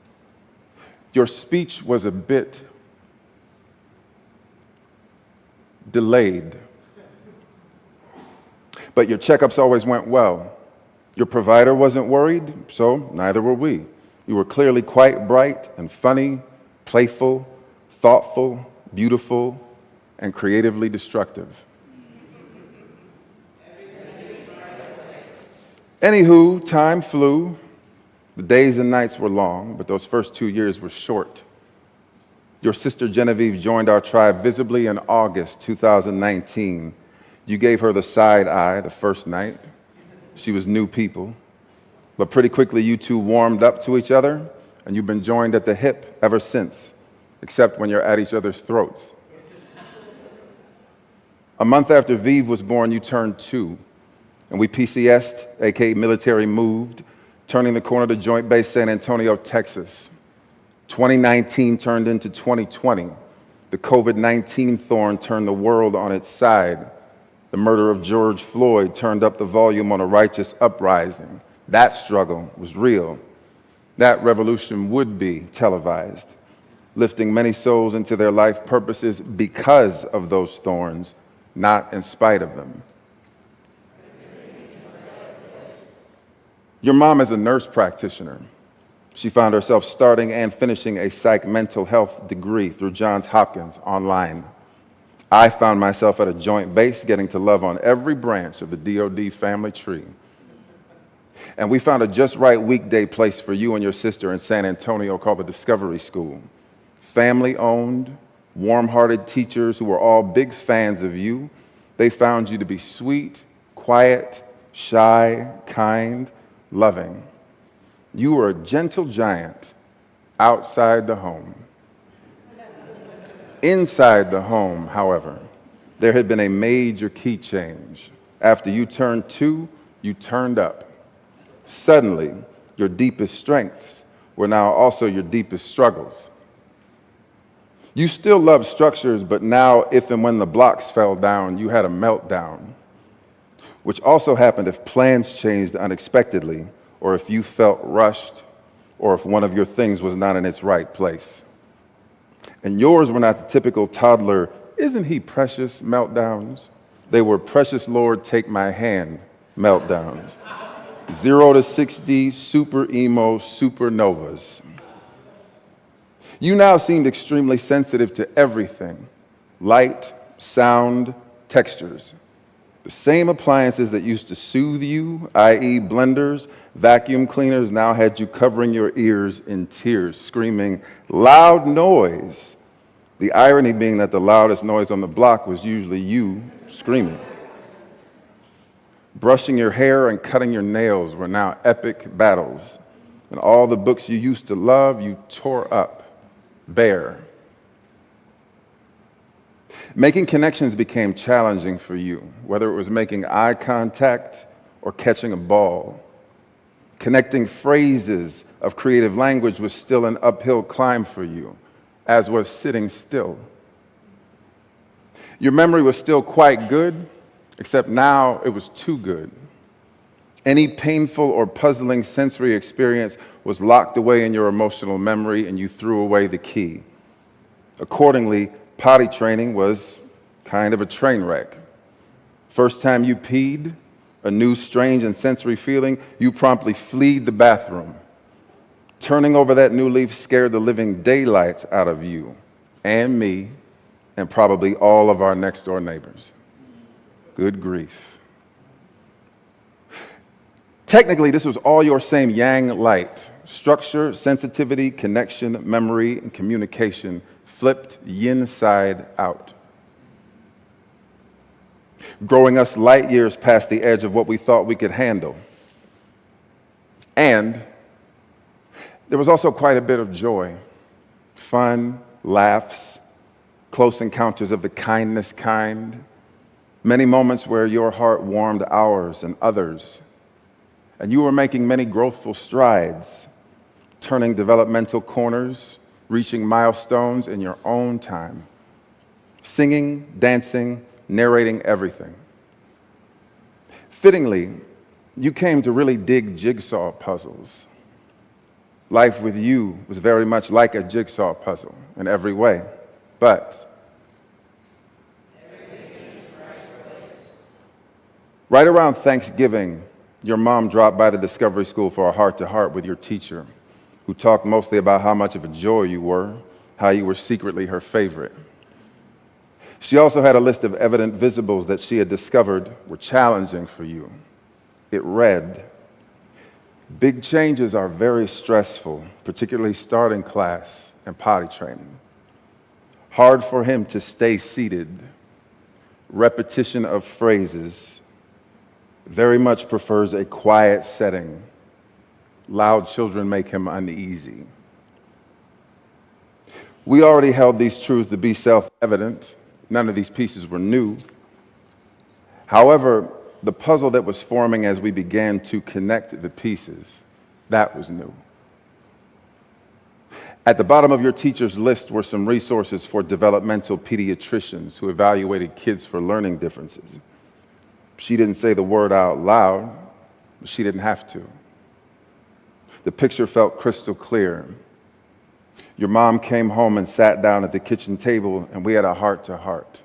Your speech was a bit delayed. But your checkups always went well. Your provider wasn't worried, so neither were we. You were clearly quite bright and funny, playful, thoughtful, beautiful, and creatively destructive. Anywho, time flew. The days and nights were long, but those first 2 years were short. Your sister Genevieve joined our tribe visibly in August 2019. You gave her the side eye the first night. She was new people. But pretty quickly, you two warmed up to each other, and you've been joined at the hip ever since, except when you're at each other's throats. A month after Vive was born, you turned 2. And we PCS'd, aka military moved, turning the corner to Joint Base San Antonio, Texas. 2019 turned into 2020. The COVID-19 thorn turned the world on its side. The murder of George Floyd turned up the volume on a righteous uprising. That struggle was real. That revolution would be televised, lifting many souls into their life purposes because of those thorns, not in spite of them. Your mom is a nurse practitioner. She found herself starting and finishing a psych mental health degree through Johns Hopkins online. I found myself at a joint base getting to love on every branch of the DoD family tree. And we found a just right weekday place for you and your sister in San Antonio called the Discovery School. Family-owned, warm-hearted teachers who were all big fans of you They found you to be sweet, quiet, shy, kind, loving. You were a gentle giant outside the home. Inside the home, however, there had been a major key change. After you turned 2, you turned up. Suddenly, your deepest strengths were now also your deepest struggles. You still loved structures, but now, if and when the blocks fell down, you had a meltdown, which also happened if plans changed unexpectedly, or if you felt rushed, or if one of your things was not in its right place. And yours were not the typical toddler, "Isn't he precious?" meltdowns. They were "Precious Lord, take my hand" meltdowns. 0 to 60 super emo supernovas. You now seemed extremely sensitive to everything: light, sound, textures. The same appliances that used to soothe you, i.e. blenders, vacuum cleaners, now had you covering your ears in tears, screaming, "Loud noise!" The irony being that the loudest noise on the block was usually you screaming. Brushing your hair and cutting your nails were now epic battles, and all the books you used to love, you tore up, bare. Making connections became challenging for you, whether it was making eye contact or catching a ball. Connecting phrases of creative language was still an uphill climb for you, as was sitting still. Your memory was still quite good, except now it was too good. Any painful or puzzling sensory experience was locked away in your emotional memory, and you threw away the key. Accordingly, potty training was kind of a train wreck. First time you peed, a new strange and sensory feeling, you promptly fled the bathroom. Turning over that new leaf scared the living daylights out of you and me and probably all of our next door neighbors. Good grief. Technically, this was all your same yang light: structure, sensitivity, connection, memory, and communication, flipped yin side out. Growing us light years past the edge of what we thought we could handle. And there was also quite a bit of joy, fun, laughs, close encounters of the kindness kind, many moments where your heart warmed ours and others, and you were making many growthful strides, turning developmental corners, reaching milestones in your own time, singing, dancing, narrating everything. Fittingly, you came to really dig jigsaw puzzles. Life with you was very much like a jigsaw puzzle in every way, but right around Thanksgiving, your mom dropped by the Discovery School for a heart-to-heart with your teacher, who talked mostly about how much of a joy you were, how you were secretly her favorite. She also had a list of evident visibles that she had discovered were challenging for you. It read, "Big changes are very stressful, particularly starting class and potty training. Hard for him to stay seated. Repetition of phrases. Very much prefers a quiet setting. Loud children make him uneasy." We already held these truths to be self-evident. None of these pieces were new. However, the puzzle that was forming as we began to connect the pieces, that was new. At the bottom of your teacher's list were some resources for developmental pediatricians who evaluated kids for learning differences. She didn't say the word out loud, but she didn't have to. The picture felt crystal clear. Your mom came home and sat down at the kitchen table, and we had a heart-to-heart.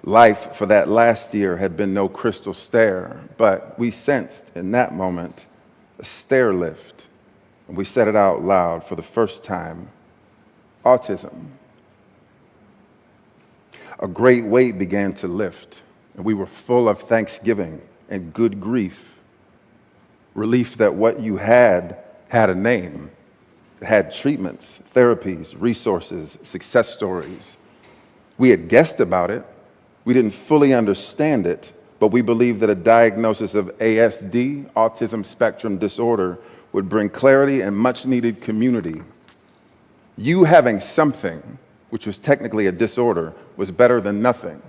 Life for that last year had been no crystal stair, but we sensed in that moment a stair lift, and we said it out loud for the first time: autism. A great weight began to lift, and we were full of thanksgiving and good grief. Relief that what you had a name. It had treatments, therapies, resources, success stories. We had guessed about it, We didn't fully understand it, but we believed that a diagnosis of ASD, autism spectrum disorder, would bring clarity and much needed community. You having something, which was technically a disorder, was better than nothing.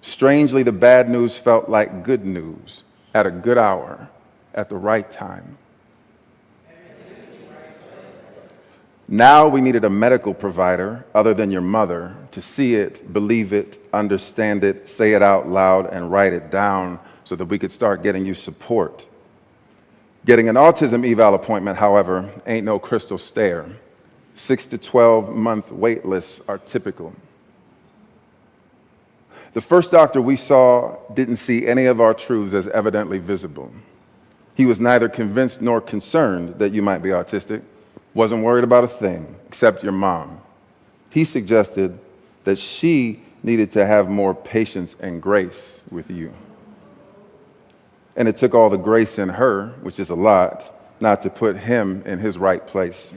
Strangely, the bad news felt like good news at a good hour, at the right time. Now we needed a medical provider other than your mother to see it, believe it, understand it, say it out loud, and write it down so that we could start getting you support. Getting an autism eval appointment, however, ain't no crystal stair. 6 to 12-month wait lists are typical. The first doctor we saw didn't see any of our truths as evidently visible. He was neither convinced nor concerned that you might be autistic, wasn't worried about a thing except your mom. He suggested that she needed to have more patience and grace with you. And it took all the grace in her, which is a lot, not to put him in his right place.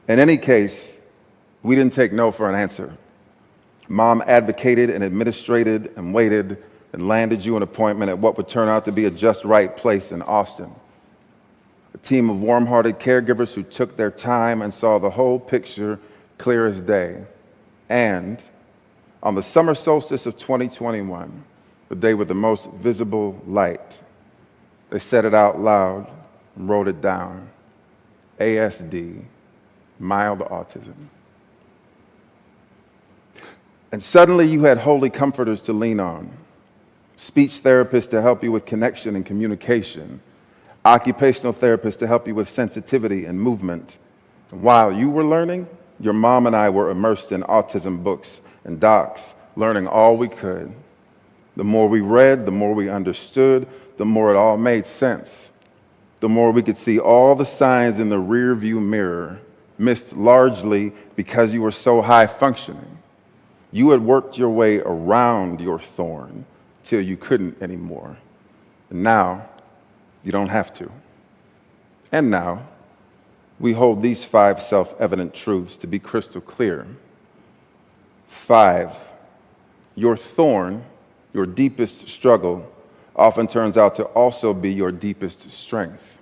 In any case, we didn't take no for an answer. Mom advocated and administrated and waited and landed you an appointment at what would turn out to be a just right place in Austin. A team of warm-hearted caregivers who took their time and saw the whole picture clear as day. And on the summer solstice of 2021, the day with the most visible light, they said it out loud and wrote it down. ASD, mild autism. And suddenly you had holy comforters to lean on, speech therapists to help you with connection and communication, occupational therapists to help you with sensitivity and movement. And while you were learning, your mom and I were immersed in autism books and docs, learning all we could. The more we read, the more we understood, the more it all made sense. The more we could see all the signs in the rear view mirror, missed largely because you were so high functioning. You had worked your way around your thorn till you couldn't anymore. And now, you don't have to. And now, we hold these 5 self-evident truths to be crystal clear. 5, your thorn, your deepest struggle, often turns out to also be your deepest strength.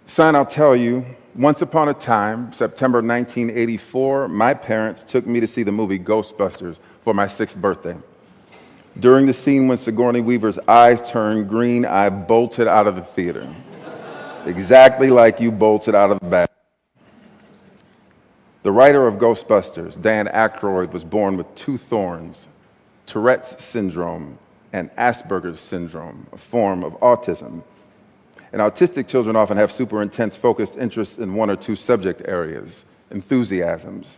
Son, I'll tell you, once upon a time, September 1984, my parents took me to see the movie Ghostbusters for my 6th birthday. During the scene when Sigourney Weaver's eyes turned green, I bolted out of the theater. Exactly like you bolted out of the bathroom. The writer of Ghostbusters, Dan Aykroyd, was born with 2 thorns, Tourette's syndrome and Asperger's syndrome, a form of autism. And autistic children often have super intense focused interests in 1 or 2 subject areas, enthusiasms.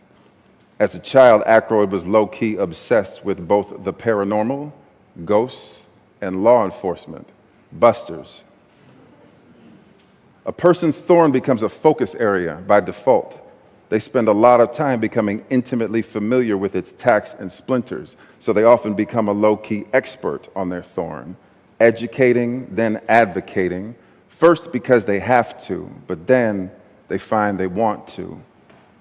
As a child, Aykroyd was low-key obsessed with both the paranormal, ghosts, and law enforcement, busters. A person's thorn becomes a focus area by default. They spend a lot of time becoming intimately familiar with its tacks and splinters, so they often become a low-key expert on their thorn, educating, then advocating, first because they have to, but then they find they want to.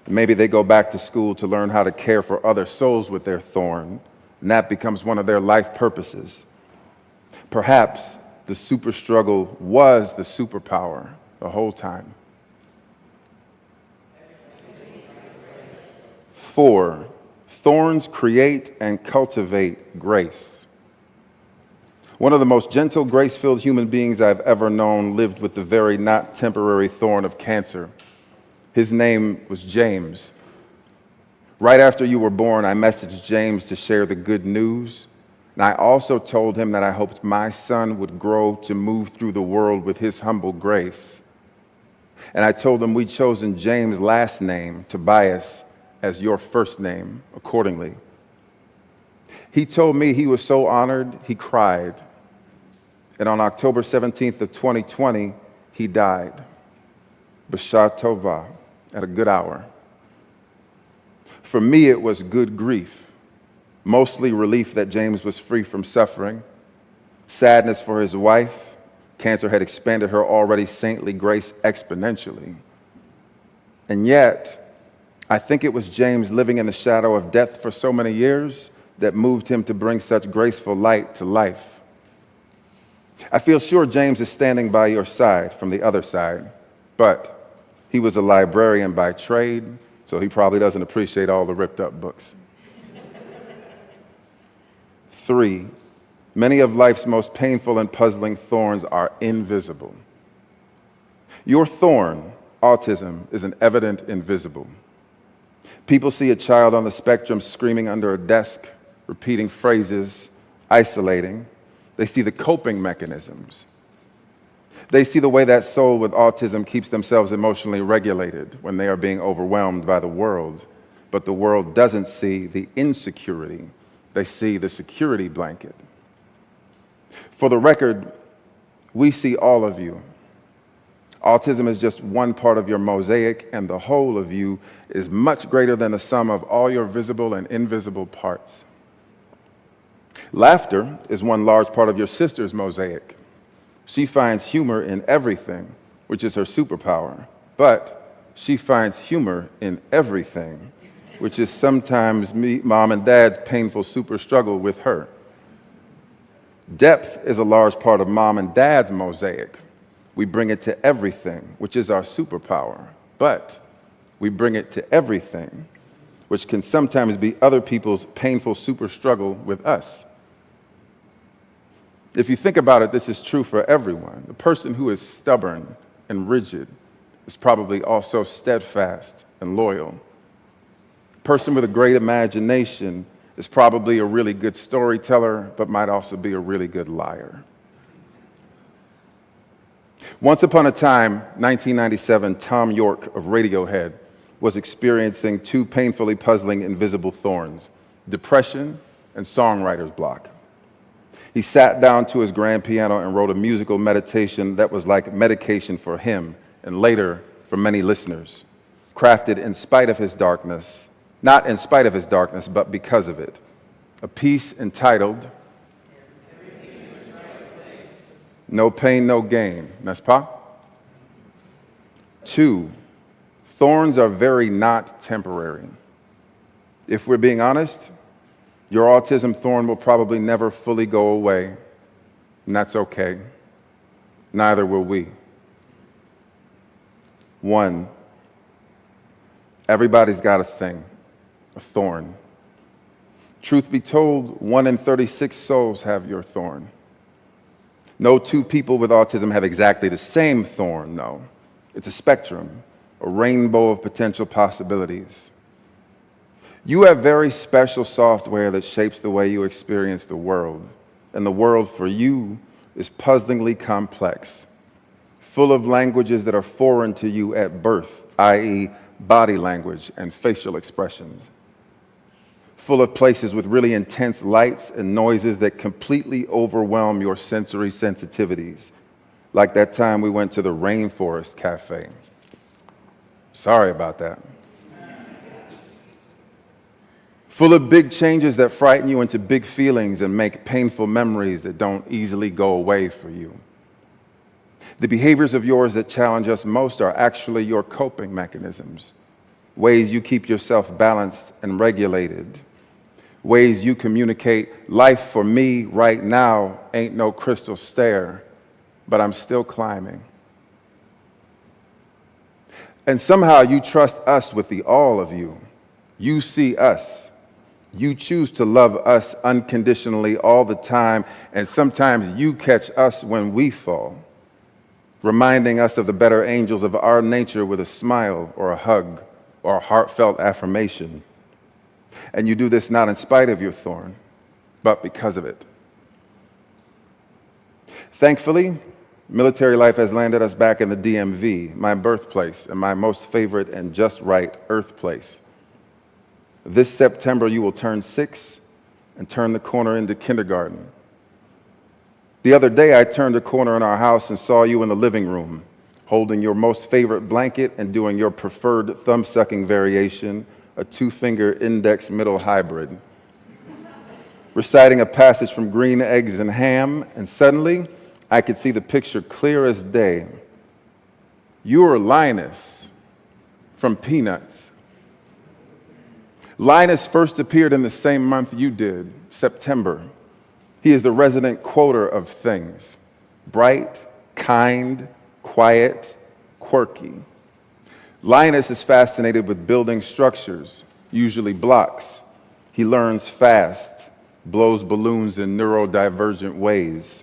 Maybe they go back to school to learn how to care for other souls with their thorn, and that becomes one of their life purposes. Perhaps the super struggle was the superpower the whole time. 4, thorns create and cultivate grace. One of the most gentle, grace-filled human beings I've ever known lived with the very not temporary thorn of cancer. His name was James. Right after you were born, I messaged James to share the good news, and I also told him that I hoped my son would grow to move through the world with his humble grace. And I told him we'd chosen James' last name, Tobias, as your first name accordingly. He told me he was so honored, he cried. And on October 17th of 2020, he died. B'Shah Tova, at a good hour. For me, it was good grief, mostly relief that James was free from suffering, sadness for his wife. Cancer had expanded her already saintly grace exponentially. And yet, I think it was James living in the shadow of death for so many years that moved him to bring such graceful light to life. I feel sure James is standing by your side from the other side, but he was a librarian by trade, so he probably doesn't appreciate all the ripped up books. 3, many of life's most painful and puzzling thorns are invisible. Your thorn, autism, is an evident invisible. People see a child on the spectrum screaming under a desk, repeating phrases, isolating. They see the coping mechanisms. They see the way that soul with autism keeps themselves emotionally regulated when they are being overwhelmed by the world. But the world doesn't see the insecurity. They see the security blanket. For the record, we see all of you. Autism is just one part of your mosaic, and the whole of you is much greater than the sum of all your visible and invisible parts. Laughter is one large part of your sister's mosaic. She finds humor in everything, which is her superpower, but she finds humor in everything, which is sometimes mom and dad's painful super struggle with her. Depth is a large part of mom and dad's mosaic. We bring it to everything, which is our superpower, but we bring it to everything, which can sometimes be other people's painful super struggle with us. If you think about it, this is true for everyone. The person who is stubborn and rigid is probably also steadfast and loyal. The person with a great imagination is probably a really good storyteller, but might also be a really good liar. Once upon a time, 1997, Tom York of Radiohead was experiencing 2 painfully puzzling invisible thorns, depression and songwriter's block. He sat down to his grand piano and wrote a musical meditation that was like medication for him and later for many listeners, crafted in spite of his darkness, not in spite of his darkness, but because of it. A piece entitled, No Pain, No Gain, n'est-ce pas? 2, thorns are very not temporary. If we're being honest, your autism thorn will probably never fully go away, and that's okay. Neither will we. 1, everybody's got a thing, a thorn. Truth be told, 1 in 36 souls have your thorn. No 2 people with autism have exactly the same thorn, though. It's a spectrum, a rainbow of potential possibilities. You have very special software that shapes the way you experience the world, and the world for you is puzzlingly complex, full of languages that are foreign to you at birth, i.e., body language and facial expressions, full of places with really intense lights and noises that completely overwhelm your sensory sensitivities, like that time we went to the Rainforest Cafe. Sorry about that. Full of big changes that frighten you into big feelings and make painful memories that don't easily go away for you. The behaviors of yours that challenge us most are actually your coping mechanisms, ways you keep yourself balanced and regulated, ways you communicate, life for me right now ain't no crystal stair, but I'm still climbing. And somehow you trust us with the all of you. You see us. You choose to love us unconditionally all the time, and sometimes you catch us when we fall, reminding us of the better angels of our nature with a smile or a hug or a heartfelt affirmation. And you do this not in spite of your thorn, but because of it. Thankfully, military life has landed us back in the DMV, my birthplace and my most favorite and just right Earth place. This September, you will turn 6 and turn the corner into kindergarten. The other day, I turned a corner in our house and saw you in the living room, holding your most favorite blanket and doing your preferred thumb-sucking variation, a 2-finger index middle hybrid, reciting a passage from Green Eggs and Ham, and suddenly, I could see the picture clear as day. You are Linus from Peanuts. Linus first appeared in the same month you did, September. He is the resident quoter of things. Bright, kind, quiet, quirky. Linus is fascinated with building structures, usually blocks. He learns fast, blows balloons in neurodivergent ways.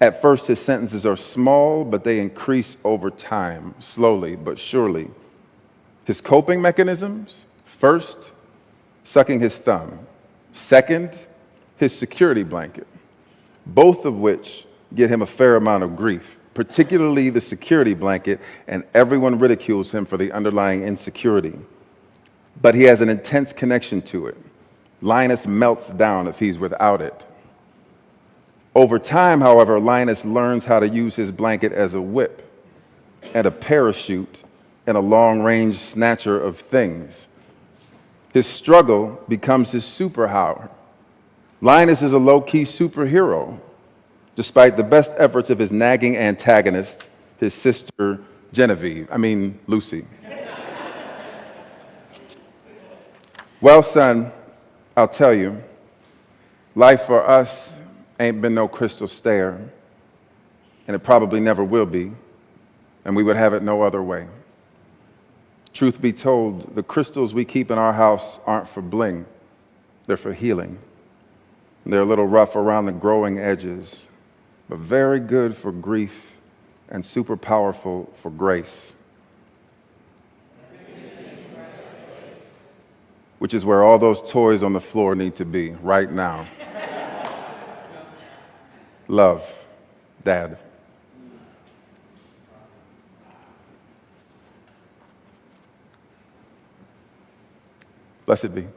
At first, his sentences are small, but they increase over time, slowly but surely. His coping mechanisms? First, sucking his thumb. Second, his security blanket, both of which get him a fair amount of grief, particularly the security blanket, and everyone ridicules him for the underlying insecurity. But he has an intense connection to it. Linus melts down if he's without it. Over time, however, Linus learns how to use his blanket as a whip and a parachute and a long-range snatcher of things. His struggle becomes his superpower. Linus is a low-key superhero, despite the best efforts of his nagging antagonist, his sister Lucy. Well, son, I'll tell you, life for us ain't been no crystal stair, and it probably never will be, and we would have it no other way. Truth be told, the crystals we keep in our house aren't for bling, they're for healing. They're a little rough around the growing edges, but very good for grief and super powerful for grace. Which is where all those toys on the floor need to be right now. Love, Dad. Blessed be.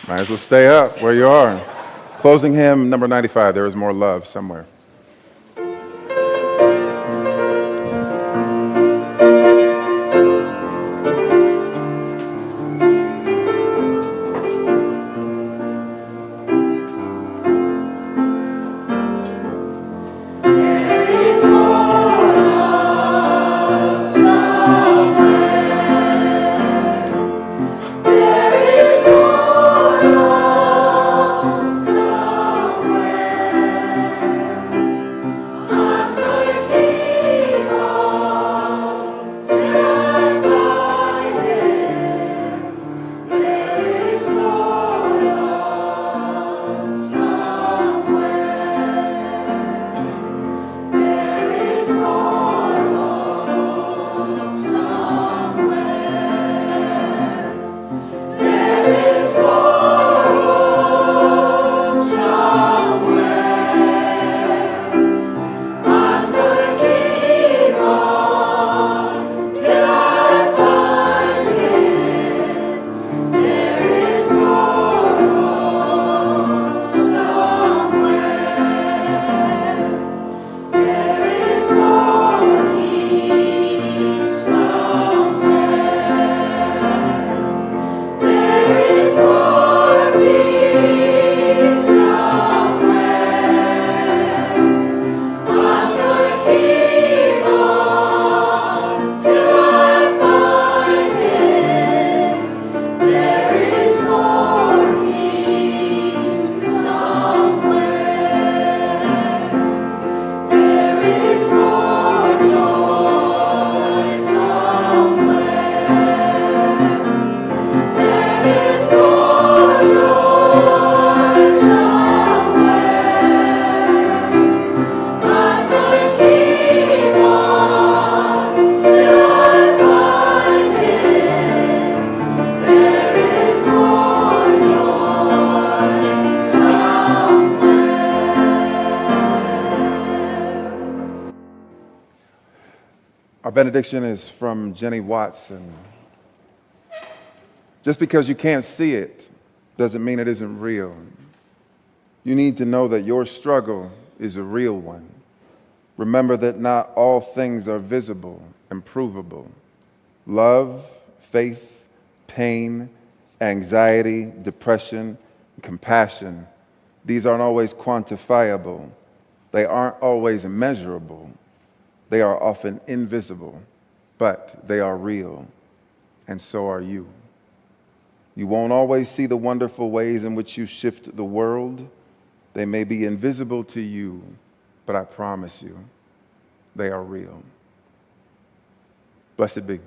Might as well stay up where you are. Closing hymn number 95, There Is More Love Somewhere. Our benediction is from Jenny Watson. Just because you can't see it doesn't mean it isn't real. You need to know that your struggle is a real one. Remember that not all things are visible and provable. Love, faith, pain, anxiety, depression, compassion, these aren't always quantifiable. They aren't always measurable. They are often invisible, but they are real, and so are you. You won't always see the wonderful ways in which you shift the world. They may be invisible to you, but I promise you, they are real. Blessed be.